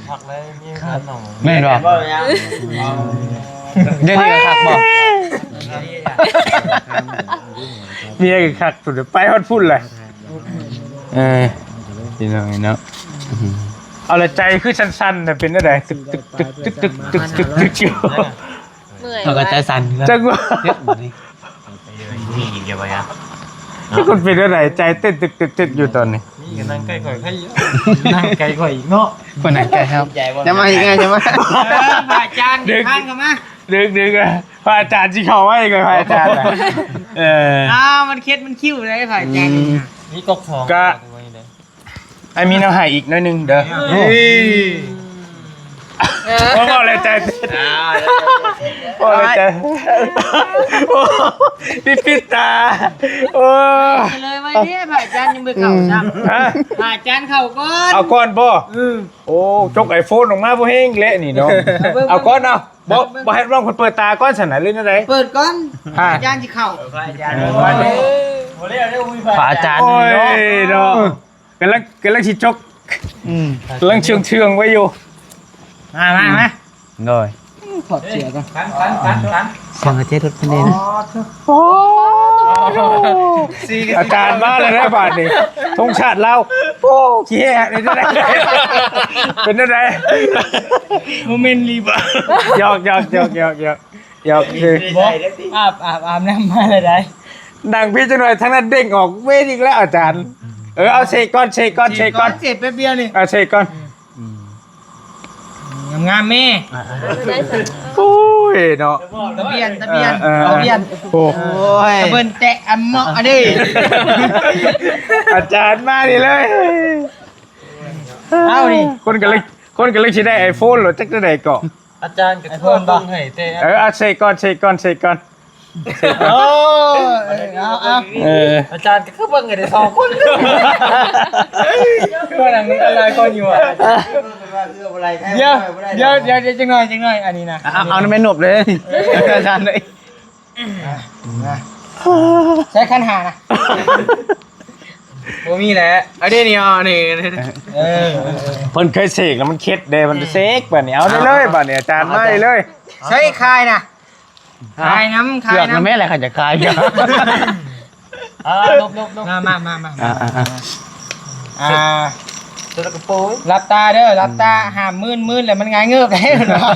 พักเลยมีคันหนอง แม่นบ่เดี๋ยวนี้ก็คักบ่ เมียก็คักสุดไปฮอดพุ่นเลยพี่น้องเนาะเอาละใจคือสั้นๆแต่เป็นอะไรตึกอยู่ เมื่อย เขาก็ใจสั่น จังว่า เฮ็ดบ่นี่ มีอีกเยอะไปอ่ะ ถ้าคุณเป็นอะไรใจเต้นตึกอยู่ตอนนี้ มีกันนั่งใกล้ข่อยใครนั่งใกล้ข่อยเนาะ คนไหนใจครับ จะมาอีกไงจะมาผ่าจานข้างกันมา ดึกอ่ะพระอาจารย์ที่เขาไว้ก่อนพระอาจารย์มันเคล็ดมันคิ้วเลยผ่าจาน นี่กกทอง ไอ้มีน้ำหายอีกน้อยนึงเด้อโอ้โหเลยใจโอ้เลยใจปิดตาโอ้ เลยไว้เนี่ยผ่าจานยังไม่เข่าซ้ำผ่าจานเข่าก่อน เอาก้อนบ่โอ้จกไอโฟนออกมาบ่เฮงเละนี่เนาะเอาก้อนเอาบ่ให้ร้องคนเปิดตาก้อนสนั่นเลยนั่นได เปิดก่อนผ่าจานที่เข่าผ่าจาน พระอาจารย์ โอ้ย เนาะ เนาะกำลังสิจกกำลังเชื่องไว้อยู่ มา โดย ขอดเสียก่อน ฟังอาเจ๊รถเพิ่นเด้นะ โอ้อาจารย์มาเลยนะบาดนี้ธงชาติเราโอ้เขี้ยนี่ได้เป็นอะไร โมเมนต์รีบ หยอกคือ อาบน้ำมาเลยได้ ดังพี่จังหน่อยทั้งนั้นเด้งออกเวทอีกแล้วอาจารย์เอาเชคก้อน เสร็จแป๊บเดียวนี่ เอาเชคก้อน งามแม่ โอ้ยเนาะ ตะเบียน โอ้ ตะเบินแตะอันเหมาะอันนี้ อาจารย์มาดิเลย เอาดิ คนกันเลยสิได้ไอโฟนหรือจักจะได้เกาะ อาจารย์กับเพื่อนบ้างให้แต่ เอาเชคก้อนโอ้เอา อาจารย์ก็คือเบิ่งให้ได้2คนก็นั่งนี่อะไรก็อยู่อ่ะเดี๋ยวจังหน่อยอันนี้นะ เอาในแม่นบเลยอาจารย์เลย ใช้คันหานะโอ้มีแหละเอาดินี่นี่ เพิ่นเคยเสกแล้วมันเค็ดเด้มันเสกบัดนี้เอาได้เลยบัดนี้อาจารย์มาได้เลย ใช้คายนะคายน้ำ เกือบแล้วแม่อะไรเขาจะคายกัน ลบ มาตัวกระโปรง รับตาเด้อรับตาห้ามมื่นแล้วมันง่ายเงือบได้เนาะ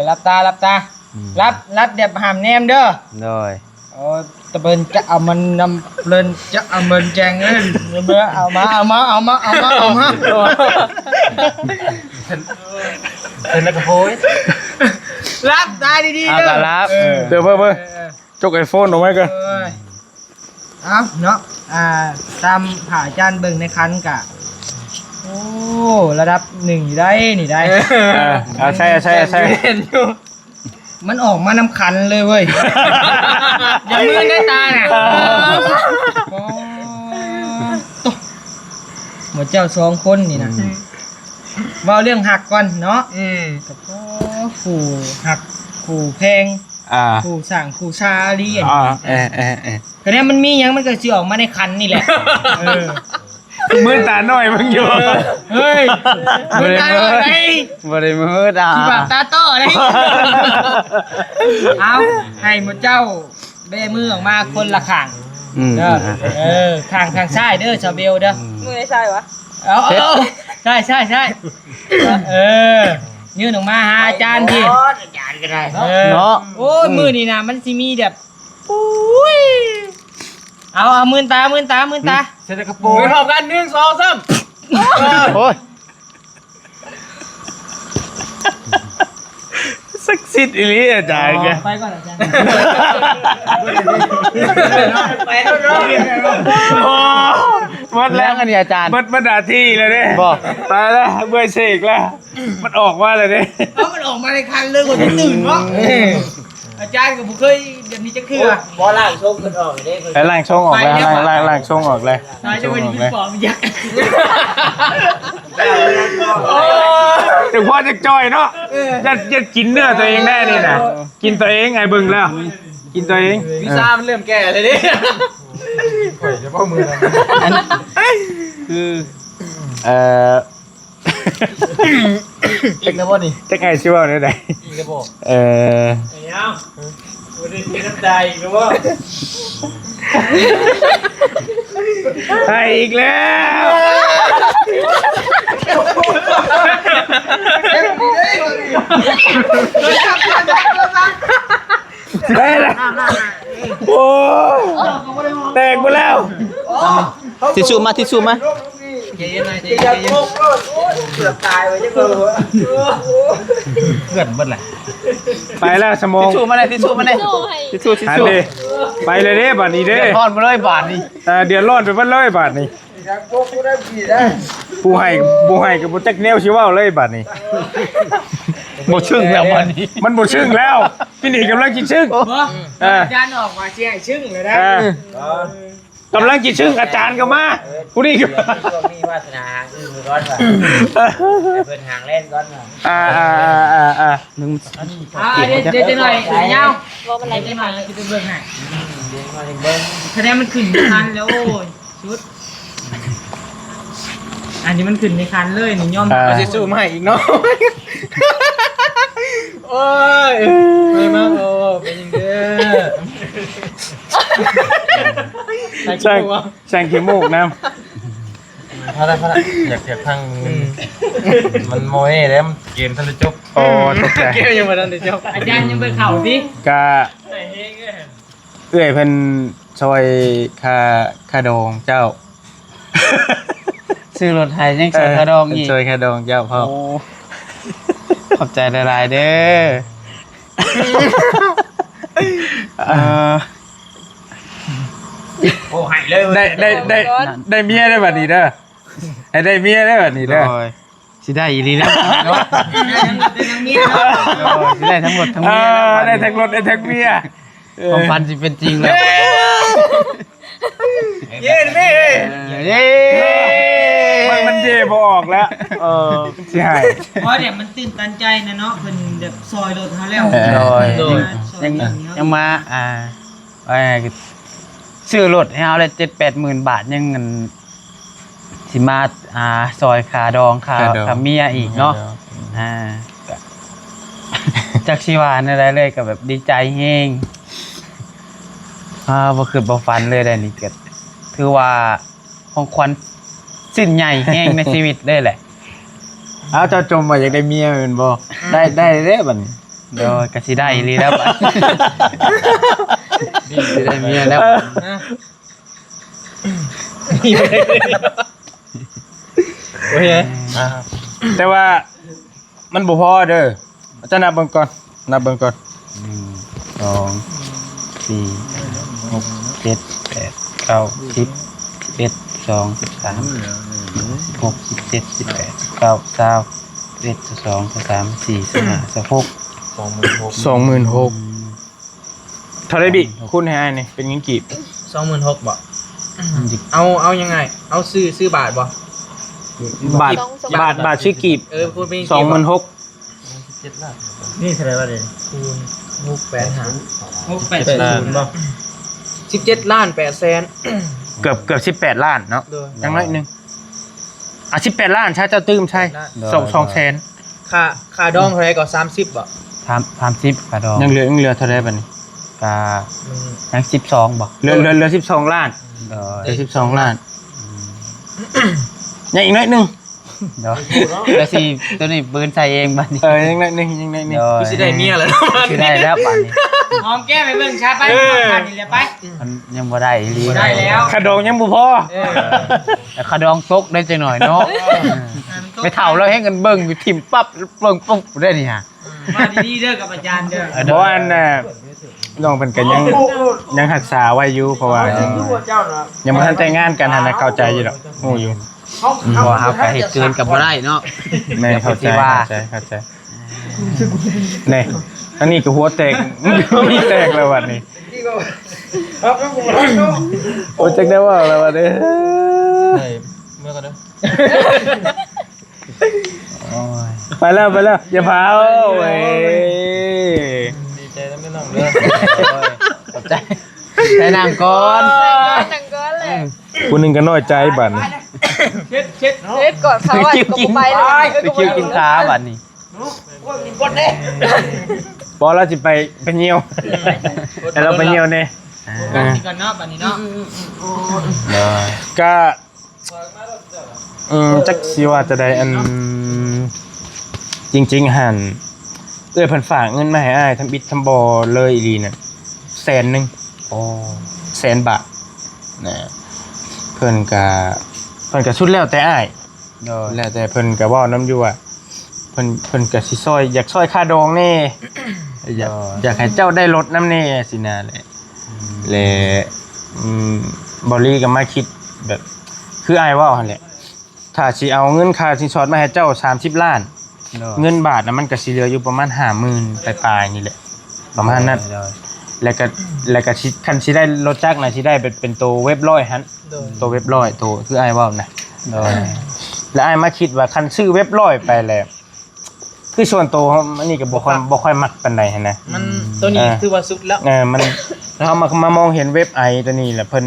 รับตารับเดี๋ยวห้ามแนมเด้อ โดย ตะเบินจะเอามันนำเลินจะเอามันแจงเล่นเมื่อเอามาเป็นนักโพยรับได้ดีๆ เอา เด้ ก็ อ รับ เดี๋ยวเพิ่มจกไอโฟนออกไว้กัน เอาเนาะตามผ่าจานเบิ่งในคันกะโอ้ระดับ1ได้นี่ได้ เอาใช่เห็นอยู่มันออกมานำคันเลยเว้ยอย่ามือในตาเนี่ยหมดเจ้า2คนนี่นะเว้าเรื่องหักก่อนเนาะกับผู้หักผู้แพงผู้สั่งผู้ชาลีแต่เนี้ยมันมีหยังมันก็สิออกมาในคันนี่แหละมือตาหน่อยมึงอยู่ เฮ้ยมือตาหน่อย บ่ได้มืดอ่ะ ที่บาตาโตเลยเอาให้หมดเจ้าเบ้มือออกมาคนละข้างเด้อข้างซ้ายเด้อชาวเบลเด้อ มือในซ้ายวะ เอาใช่ยื่นออกมาหาอาจารย์พี่อาจารย์ก็ได้ เนาะ โอ้ยมือนี่นะมันสิมีแบบปุ้ยเอามือตาเสร็จกระโปรงพร้อมกัน1 2 3 โอ้ย สักสิทธิ์อีหลีอาจารย์แก ไปก่อนอาจารย์ไปแล้ว โอ้หมด แล้ แล้ว ว กันนี่อาจารย์ หมดนาทีแล้วเนี่ย บอก ตายแล้วเบื่อเสกแล้วมันออกมาเลยเนี่ย เอามันออกมาในคันเลยคนที่ตื่นวะอาจารย์กับผมเคยเดี๋ยวนี้จะคือ บ่ล่างชกกันออกเด้ ไอ้ล่างช่องออกแล้วล่างช่องออกเลย ตายจะเป็นพี่ปอบยักษ์ ถึงพ่อจะจอยเนาะจะกินเนื้อตัวเองได้นี่นะกินตัวเองไงบึงแล้ว กินตัวเอง วิซ่ามันเริ่มแก่เลยดิ คือ อีกแล้วบ่นี่ จะไงชื่อว่าเนี่ยไหน อีกแล้วบ่ วันนี้มีน้ำใจอีกแล้ววะ ให้อีกแล้วได้แล้วโอ้แตกหมดแล้ว ทิชชู่มา เย็นๆหน่อยเย็น เกือบตายไปจังเลย เพื่อนเบิ้ลแหละ ไปแล้วสมอง ทิชชู่มาเลยทิชชู่มาเลยทิชชู่ หันดิไปเลยเด้บัดนี้เด้ ทอดมาเลยบาทนี่ เดือดร้อนไปเบิ่เลยบัดนี้ ยังพวกกูได้ผีได้ ผู้ให้กับบ่จักแนวสิเว้าเลยบัดนี้ บ่ชึ่งแล้ววันนี้ มันบ่ชึ่งแล้วพี่นี่กำลังกินชึ่ง อาจารย์ออกมาเชี่ยชึ่งเลยนะ กำลังกินชึ่งอาจารย์ก็มาผู้นี้ก็ ช่วงนี้วาสนาหางมือร้อนว่ะเพิ่นหางเล่นก่อนว่ะ หนึ่ง เดี๋ยวจะหน่อยเงา บอกมันอะไร เดี๋ยวจะหน่อยจะไปเบิ่งให้ เดี๋ยวมาถึงเบิ้ง คะแนนมันขึ้นในคันแล้วโอ้ยชุดอันนี้มันขึ้นในคันเลยนี่ย่อม จะสู้มาอีกเนาะโอ้ยไม่มาโอ้เป็นยังเด้อ ช่างขี้มูกน้ำ พระอยากทางมันโมเห้แล้วเกมทันได้จบ โอ้ตกใจ เกมยังไม่ทันได้จบ อาจารย์ยังไปเข่าดิ กะเอื้อยเพิ่นช่วยค่าดองเจ้า ซื้อรถไทยยังใส่กระดองอีก ช่วยค่าดองเจ้าพ่อ โอ้ขอบใจหลายๆเด้อ โอ้หายเลย ได้เมียได้บัดนี้เด้อให้ได้เมียได้บัดนี้เด้อ โอ้ยสิได้อีหลีแล้วเนาะ เป็นยังเงี้ย โอ้ยสิได้ทั้งหมดทั้งเมียแล้ว ได้ทั้งรถได้ทั้งเมีย ความฝันสิเป็นจริงแล้ว เย็นไหม เย้ มันเย่บ่ออกแล้วสิหาย เพราะเนี่ยมันตื่นตันใจนะเนาะเพิ่นแบบซอยรถเขาแล้ว โดยยังมาซื้อรถให้เฮาได้7-8 หมื่นบาทยังเงินสิมาซอยขาดองขาเมียอีกเนาะจักชีวาในได้เลยกับแบบดีใจแฮงบ่คือบ่ฝันเลยได้นี่เกิดถือว่าของขวัญสิ้นใหญ่แฮงในชีวิตเลยแหละ เอาเจ้าจมว่าอยากได้เมียแม่นบ่ได้เด้บัดนี้ โดยก็สิได้อีหลีแล้วบัด ด สิได้เมียแล้ว โอเค แต่ว่ามันบ่พอเด้อจะนับเบิ่งก่อนนับเบิ่งก่อน 1 2 4 6 7 8 9 10 11 12 13 16 17 18 19 20 21 22 23 24 25 26,000เท่าไรบิคุณให้อ้ายนี่เป็นเงินกีบ 26,000บ่เอายังไงเอาซื้อบาทบ่ บาทบาทชื่อกีบ พูดเป็น 26,000 นี่แสดงว่าเดี๋ยว คูณ6,800,000 ล้าน 17ล้าน8แสน เกือบ18ล้านเนาะ โดย ยังน้อยหนึง18ล้านใช่เจ้าตื้มใช่2แสน ค่าดองเท่าไหร่ก็30บ่ 30กระดอง ยังเหลือเท่าไรบัดนี้ กายัง12บ่ เหลือ12ล้าน เด้อ เหลือ12ล้านยังอีกน้อยหนึง เด้อแล้วสิตัวนี้ปืนใส่เองบัดนี้ ยังน้อยหนึงยังน้อยหนึง เด้อ สิได้เมียแล้ว สิได้แล้วบัดนี้ หอมแก้มไปเบิ่งชาไปผ่านนี่แหละไป มันยังบ่ได้อีหลี ได้แล้ว ขะดองยังบ่พอ แต่ขาดองตกได้จังหน่อยเนาะไปเฒ่าแล้วให้กันเบิ่งอยู่ทิ่มปั๊บเบิ่งปุ๊บได้นี่ฮะ มาดีๆเด้อกับอาจารย์เด้อ เพราะว่าอันน่ะน้องเพิ่นก็ยังรักษาไว้อยู่เพราะว่ายังบ่ทันแต่งงานกันหั่นน่ะเข้าใจอยู่ดอกฮู้อยู่ บ่เฮาก็เฮ็ดเกินกับบ่ได้เนาะ แม่เข้าใจนี่อันนี้ก็หัวแตกมีแตกแล้ววันนี้โอ้จักได้ว่าแล้ววันนี้ เมื่อก่อนเด้อ โอ้ย ไปแล้วอย่าพาโอ้ย ดีใจแล้วไม่น้องเด้อ ขอบใจใช้น้ำก่อน หนังก้อนเลย ผู้หนึงก็น้อยใจบัดนี้ เฮ็ดก่อนเขาอ่ะก็ไปเลย ไปคิวกินค้าบัดนี้ พอเราสิไปเหี่ยวแต่เราไปเหี่ยวแน่ นี่ก่อนเนาะบัดนี้เนาะ เด้อ ก็จักสิว่าจะได้อันจริงๆหั่นเพิ่นฝากเงินมาให้อ้ายทำบิดทำบ่เลยอีหลีน่ะ100,000 โอ้ 100,000 บาทนะเพิ่นก็ชุดแล้วแต่อ้าย เด้อ แล้วแต่เพิ่นก็เว้านำอยู่ว่าเพิ่นก็สิซอยอยากซอยค่าดองแน่อยากให้เจ้าได้ลดน้ำแน่สินะแหละและบอลลี่ก็มาคิดแบบคืออ้ายเว้าหั่นแหละถ้าสิเอาเงินค่าสินสอดมาให้เจ้า30ล้าน เงินบาทนะมันก็สิเหลืออยู่ประมาณ 50,000 ปลายๆนี่แหละประมาณนั้นแล้วก็สิคันสิได้รถจักรน่ะสิได้เป็นตัวเว็บ100หั่นตัวเว็บ100ตัวคืออ้ายเว้านะ เด้อ แล้วอ้ายมาคิดว่าคันซื้อเว็บ100ไปแล้วคือส่วนตัวอันนี้ก็บ่ค่อยมักปานใดหั่นนะ มันตัวนี้คือว่าสุดแล้ว มันแล้วเรามามองเห็นเว็บไอตัวนี้แหละเพิ่น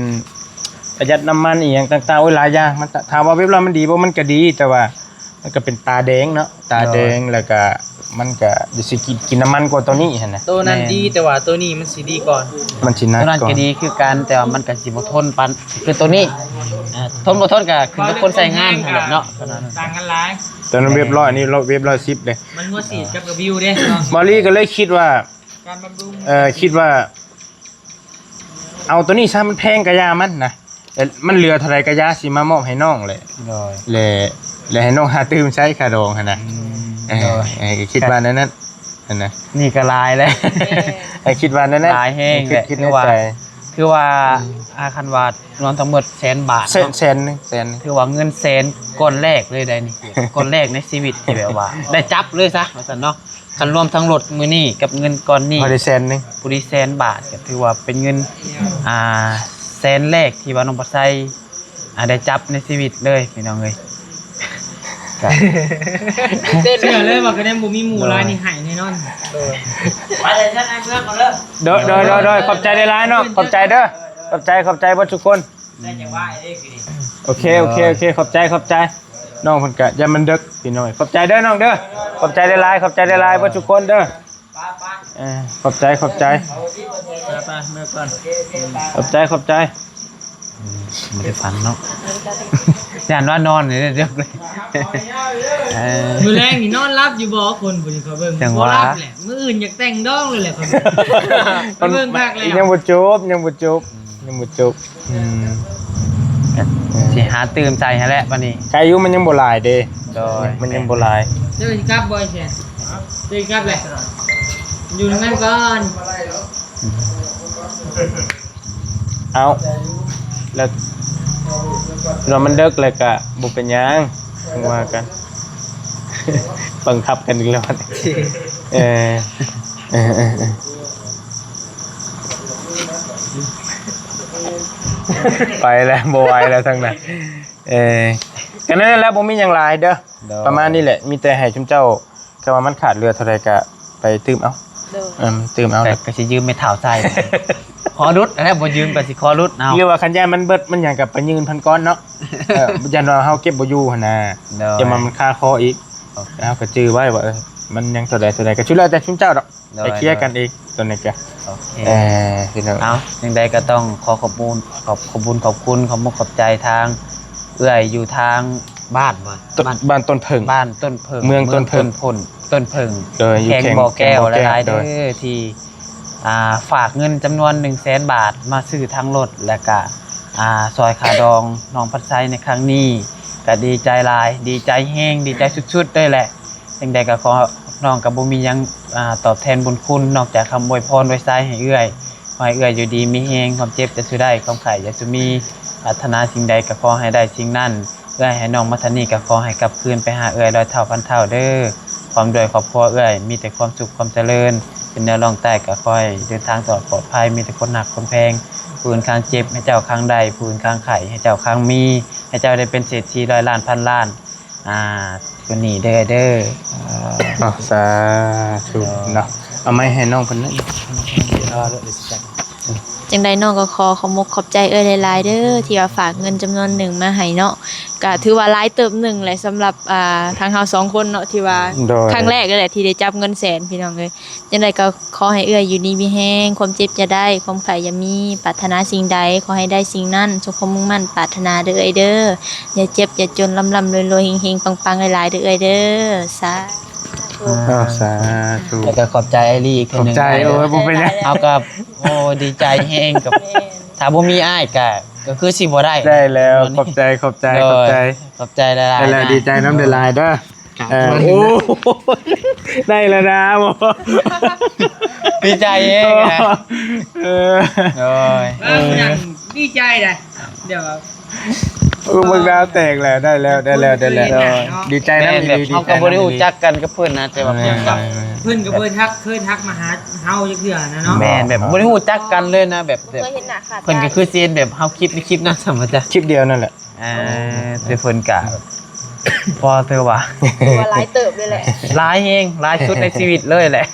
ประหยัดน้ำมันอีหยังต่างๆโอ้ยหลายอย่างมันถามว่าเว็บเรามันดีบ่มันก็ดีแต่ว่ามันก็เป็นตาแดงเนาะตาแดงแล้วก็มันก็สิกินน้ำมันกว่าตัวนี้หั่นนะ ตัวนั้นดีแต่ว่าตัวนี้มันสิดีก่อน มันสิหนัก ตัวนั้น ก่อ ก็ น ดีคือกันแต่ว่ามันก็สิบ่ทนปานคือตัวนี้ทนบ่ทนก็คือคนใช้งานนั่นแหละเนาะตัวนั้น ต่างกันหลาย ตัวนั้นเว็บ100นี่เว็บ110เลย มันหัวสีดกับกระบิวเด้เนาะ มอลลี่ก็เลยคิดว่า การบำรุง คิดว่า เอาตัวนี้ซะมันแพงกะยามันนะแต่มันเหลือเท่าไหร่กะยาสิมามอบให้น้องเลย เด้อ เลยให้น้องหาตื่มใช้คาดองหั่นนะคิดว่านั้นหั่นนะ นี่ก็ลายแล้ว คิดว่านั้น หลายแห้ง คิดใน คือว่า ใจ คือว่าอาคันว่ารวมทั้งหมด100,000 บาท แส เนาะ นนึง คือว่าเงินแสนก้อนแรกเลยได้นี่ ก้อนแรกในชีวิตที่แบบว่า ได้จับเลยซะว่าซั่นเนาะคันรวมทั้งรถมื้อนี้กับเงินก้อนนี้ พอได้แสนนึง ผู้ที่100,000 บาทก็ถือว่าเป็นเงินแสนแรกที่ว่าน้องปัดไซได้จับในชีวิตเลยพี่น้องเอ้ยก็ เต้น เชื่อเลยว่าก็ได้บ่มีหมู่หลายนี่ให้แน่นอนไปเลยท่านไอ้เพื่อนก่อนเด้อ เด้อขอบใจได้หลายเนาะขอบใจเด้อขอบใจเบ่ทุกคน ได้จังว่าไอ้เด้คือดิ โอเคขอบใจน้องเพิ่นก็อย่ามันดึกพี่น้อยขอบใจเด้อน้องเด้อขอบใจได้หลายเบ่ทุกคนเด้อขอบใจ ไปเมื่อก่อน ขอบใจ ไม่ได้ฝันเนาะย่านว่านอนนี่เรียกเลย มื้อแรงนี่นอนรับอยู่บ่คนผู้ที่เขาเบิ่ง จังห บ่ วะ รับแหละมื้ออื่นอยากแต่งดองเลยแหละเขาไปเบิ่งภาคแล้ว ยังบ่จบยังบ่จบยังบ่จบอืม สิหาตื่มใจให้แล้วบัดนี้ ใครอายุมันยังบ่หลายเด้ โดย มันยังบ่หลาย เดี๋ยวสิกลับบ่แซ่เดี๋ยวสิกลับแหละอยู่ตรงนั้นก่อน เอาแล้วเรามันเลิกเลยก็บ่เป็นหยังว่ากัน บังคับกันอีกแล้วเออเออเออเออไปแล้วบ่ไหวแล้วทั้งนั้นกันนั่นแหละบ่มีหยังหลายเด้อประมาณนี้แหละมีแต่ให้ชุมเจ้าก็ว่ามันขาดเรือเท่าใดก็ไปตื้มเอาตื้มเอา แต่ก็สิยืมไม่เท่าใจขอรุดแล้วบ่ยืมก็สิขอรุดเอา เรียกว่าคันยามันเบิดมันหยังกับไปยืนพันก้อนเนาะยันว่าเฮาเก็บบ่อยู่หั่นน่ะอย่ามันคาคออีกแล้วก็จื้อไว้ว่ามันยังเท่าใดก็ชุดแล้วแต่ชุมเจ้าดอกไปเคลียร์กันเองตัวนี้ก็ โอเค พี่น้อง เอาอย่างใดก็ต้องขอขอบคุณขอบคุณขอบมุกขอบใจทางเอื้อยอยู่ทางบ้านบ่ บ้านต้นเพิง บ้านต้นเพิง เมืองต้นเพิง ต้นเพิง โดยอยู่ แข่ง แข่ง บ่อแก้ว แข่งบ่อแก้ว หลายๆ โด เด้ ย อที่ฝากเงินจำนวน 100,000 บาทมาซื้อทางรถและก็ซอยขาดองน้องพัดไซในครั้งนี้ก็ดีใจหลายดีใจแฮงดีใจสุดๆเลยแหละจังใดก็ขอน้องก็บ่มีหยังตอบแทนบุญคุณนอกจากคำอวยพรไว้ไซให้เอื้อยขอให้เอื้อยอยู่ดีมีแฮงความเจ็บจะสู้ได้ความไข้จะสู้มีปรารถนาสิ่งใดก็ขอให้ได้สิ่งนั้นเอื้อยให้น้องมัทนีก็ขอให้กลับคืนไปหาเอื้อย100 เท่าพันเท่าเด้อความด้วยครอบครัวเอื้อยมีแต่ความสุขความเจริญเป็นแนวรองใต้ก็ขอให้เดินทางตลอดปลอดภัยมีแต่คนหนักคนแพงผู้อื่นข้างเจ็บให้เจ้าข้างใดผู้อื่นข้างไข้ให้เจ้าข้างมีให้เจ้าได้เป็นเศรษฐี100 ล้านพันล้านคนนี้เด้อ สาธุเนาะเอาไม้ให้น้องเพิ่นนั่น จังใดน้องก็ขอบมกขอบใจหลายๆเด้อที่ว่าฝากเงินจำนวนหนึ่งมาให้เนาะก็ถือว่าหลายเติบหนึ่งแหละสำหรับทางเฮา2คนเนาะที่ว่าครั้งแรกนั่นแหละที่ได้จับเงินแสนพี่น้องเอ้ยจังใดก็ขอให้เอื้อยอยู่ดีมีแฮงความเจ็บจะได้ความไข้อย่ามีปรารถนาสิ่งใดขอให้ได้สิ่งนั้นสุขความมุ่งมั่นปรารถนาเด้อเด้ออย่าเจ็บอย่าจนร่ำรวยๆเฮงๆปังๆหลายๆเด้อเด้อสาธุ สาธุ แล้วก็ขอบใจไอรีอีก ขอบ นึง ใจโอ้ยบ่เป็นหยัง เอากับโอ้ดีใจแฮงกับถ้าบ่มีอ้ายก็คือสิบ่ได้ ได้แล้วขอบใจขอบใจ โด ขอบ ย ใจ ขอบใจหลายๆ ได้แล้ว นะ ดีใจน้ำเดือดลายเด้อโอ้ได้แล้วนะโม ดีใจเองนะ เออ โอ้ย อย่างดีใจเลยเดี๋ยว มึงดาวแตกแล้วได้แล้วดีใจ แม่ น้ำ แบบ ดี เฮาก็บ่ได้รู้จักกันกับเพิ่นนะแต่ว่าเพิ่นก็ เพิ่นก็เพิ่นทักเคยทักมาหาเฮาจักเทื่อนะเนาะ แม่นแบบบ่ได้รู้จักกันเลยนะแบบ เคยเห็นหน้าค่ะ เพิ่นก็คือซีนแบบเฮาคลิปในคลิปนั้นสมมุติจ้ะ คลิปเดียวนั่นแหละ แต่เพิ่นก็พอเธอว่า ว่าหลายเติบเลยแหละ หลายเองหลายชุดในชีวิตเลยแหละ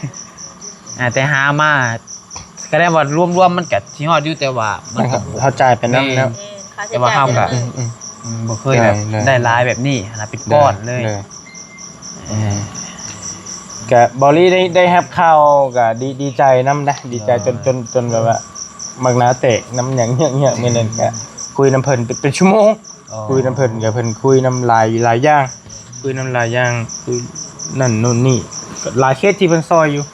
แต่หามาก็ได้ว่ารวมๆมันก็สิฮอดอยู่แต่ว่ามันก็ เข้าใจไปน้ำแล้ว แต่ว่าเฮาก็บ่เคยแบบ ได้เลย ได้หลายแบบนี้นะเป็นก้อนเลย กะบอลลี่ได้รับข้าวกะดีใจน้ำนะดีใจจนแบบว่ามักหนาเตะน้ำอย่างเงี้ยเมื่อนั้นกะคุยน้ำเพลินเป็นชั่วโมงคุยน้ำเพลินกับเพลินคุยน้ำลายย่างคุยน้ำลายย่างคุยนั่นนู่นนี่หลายเคสที่เพิ่นซอยอยู่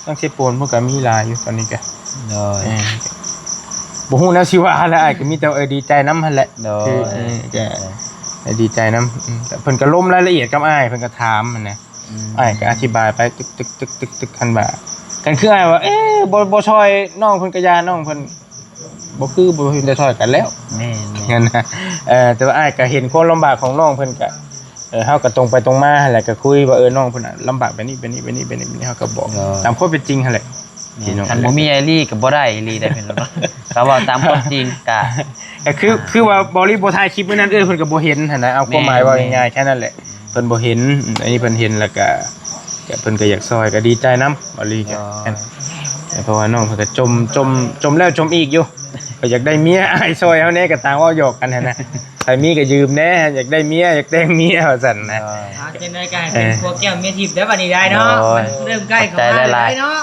ต้องใช้โปนพวกก็มีหลายอยู่ตอนนี้กะ โดย บ่ฮู้แนวชีวะแล้วก็มีแต่ดีใจน้ำหั่นแหละ โดย แกดีใจน้ำแต่เพิ่นก็ล้มรายละเอียดกับอ้ายเพิ่นก็ถามมันนะอ้ายก็อธิบายไปตึกคันว่ากันคืออ้ายว่าบ่ช่วยน้องเพิ่นก็ยาน้องเพิ่นบ่คือบ่เห็นจะช่วยกันแล้ว แม่น งั้นนะแต่ว่าอ้ายก็เห็นความลำบากของน้องเพิ่นก็เฮาก็ตรงไปตรงมาหั่นแหละก็คุยว่าน้องเพิ่นน่ะลำบากแบบนี้เฮาก็บอกตามความเป็นจริงหั่นแหละ คันบ่มีไอรี่ก็บ่ได้ไอรี่ได้เป็นแล้วเนาะก็ว่าตามความจริงก็ ก็คือว่าบริบทถ่ายคลิปมื้อนั้นเพิ่นก็บ่เห็นหั่นนะเอาความหมายว่าง่ายๆแค่นั้นแหละเพิ่นบ่เห็นอันนี้เพิ่นเห็นแล้วก็เพิ่นก็อยากซอยก็ดีใจนำบ่ลีก็เพราะว่าน้องเพิ่นก็จมแล้วจมอีกอยู่ก็อยากได้เมียอ้ายซอยเฮาแน่ก็ต่างว่าหยอกกันหั่นนะถ้ามีก็ยืมแน่อยากได้เมียอยากแต่งเมียว่าซั่นนะ จังได๋ก็ให้เป็นพวกแก้วเมียทิพย์ได้บัดนี้ได้เนาะมันเริ่มใกล้เข้ามาแล้วเนาะ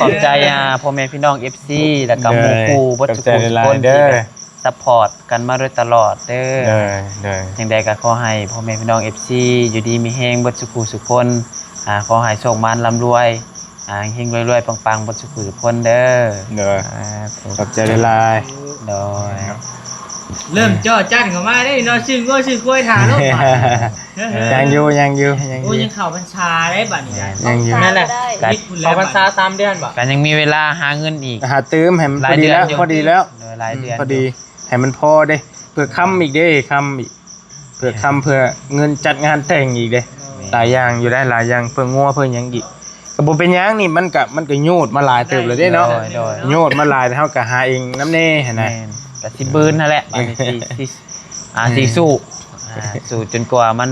ขอบใจพ่อแม่พี่น้อง FC แล้วก็หมู่คู่บ่ ขอบ ทุก ใจ คน หลาย ที่ เด้อ แบบ ซัพพอร์ตกันมาโดยตลอดเด้อ เด้อ จังใดก็ขอให้พ่อแม่พี่น้อง FC อยู่ดีมีแฮงเบิดสุขสุขคนขอให้โชคมันร่ำรวยเฮงรวยๆปังๆเบิดสุขสุขคนเด้อ เด้อขอบใจหลาย โดย เริ่มจ่อจันเข้ามาได้เนาะชื่อกล้วยถาโลกบาด ๆยังอยู่ โอ้ยังเข้าพรรษาได้บัดนี้ได้ ยังอยู่ นั่นแหละ ได้ เข้าพรรษา3เดือนบ่ กันยังมีเวลาหาเงินอีก หาตื้มให้มัน ห พ ลา อย ดี เดือน แล้ว อยู่ พอดีแล้ว โดยหลายเดือน พอดีให้มันพอเด้เพื่อค้ำอีกเด้ค้ำอีกเพื่อค้ำเพื่อเงินจัดงานแต่งอีกเด้หลายอย่างอยู่ได้หลายอย่างเพื่องัวเพื่อหยังอีกก็บ่เป็นหยังนี่มันก็โยดมาหลายเติบแล้วเด้เนาะ โดย โยดมาหลายเฮาก็หาเองน้ำแน่หั่น แม่ น่ะ นก็สิบืนนั่นแหละบัดนี้สิสู้สู้จนกว่ามัน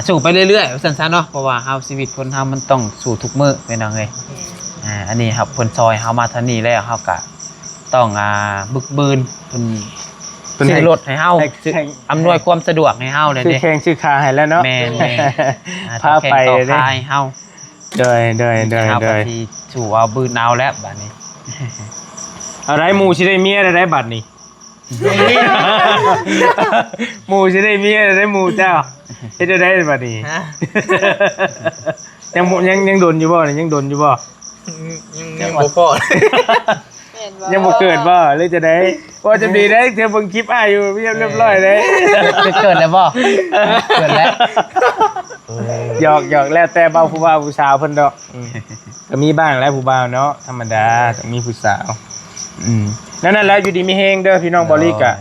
สู้ไปเรื่อยๆว่าซั่นๆเนาะเพราะว่าเฮาชีวิตคนเฮามันต้องสู้ทุกมื้อพี่น้องเอ้ยอันนี้ครับเพิ่นซอยเฮามาเท่านี้แล้วเฮาก็ต้องบึกบืนเพิ่นซื้อรถให้เฮาซื้ออำนวยความสะดวกให้เฮาเลย ชื่อ เด้ แข่งชื่อคาให้แล้วเนาะ แม่น พาไป ต่อ เด้ พายเฮา เด้อ เฮาก็สิสู่เอาบืนเอาแล้วบัดนี้ เอาได้หมู่สิได้เมียได้บัดนี้ หมู่สิได้เมียได้หมู่เจ้าเฮ็ดได้บัดนี้ ยังโดนอยู่บ่เนี่ยยังโดนอยู่บ่ ยังบ่พอ ยังบ่เกิดบ่เลยจะได้บ่จะดีได้เธอเบิ่งคลิปอ้ายอยู่เรียบร้อยเด้ เกิดแล้วบ่เกิดแล้ว หยอกแล้วแต่เบาผู้บ่าวผู้สาวเพิ่นดอกก็มีบ้างแหล้วผู้บ่าวเนาะธรรมดาต้องมีผู้สาวนั่นแหละอยู่ดีมีเฮงเด้อพี่น้องบอลลี่กะ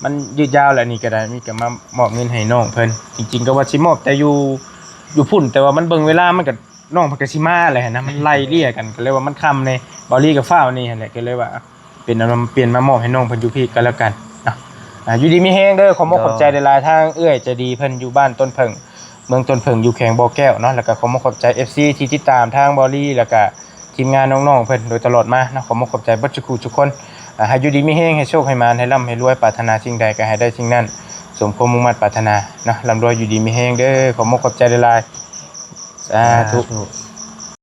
มันยืดยาวแหละนี่ก็ได้มีก็มามอบเงินให้น้องเพิ่นจริงๆก็ว่าสิมอบแต่อยู่พุ่นแต่ว่ามันเบิ่งเวลามันก็น้องเพิ่นก็สิมาแหละนะมันไล่เลี่ยกันก็เลยว่ามันค่ำในบอลลี่กับฟ้าวนี่หั่นแหละก็เลยว่าเป็นอารมณ์เปลี่ยนมามอบให้น้องเพิ่นอยู่พี่ก็แล้วกันเนาะอยู่ดีมีเฮงเด้อขอมอบขอบใจหลายๆทางเอื้อยใจะดีเพิ่นอยู่บ้านต้นเพิ่งเมืองต้นเพิ่งอยู่แขวงบ่อแก้วเนาะแล้วก็ขอมอบขอบใจ FC ที่ติดตามทางบอลลี่แล้วก็ทีมงานน้องๆเพิ่นโดยตลอดมานะขอมอบขอบใจเบิดทุกคนให้อยู่ดีมีแฮงให้โชคให้มานให้ร่ำให้รวยปรารถนาสิ่งใดก็ให้ได้สิ่งนั้นสมความมุ่งมั่นปรารถนานะร่ำรวยอยู่ดีมีแฮงเด้อขอมอบขอบใจหลายๆสาธุ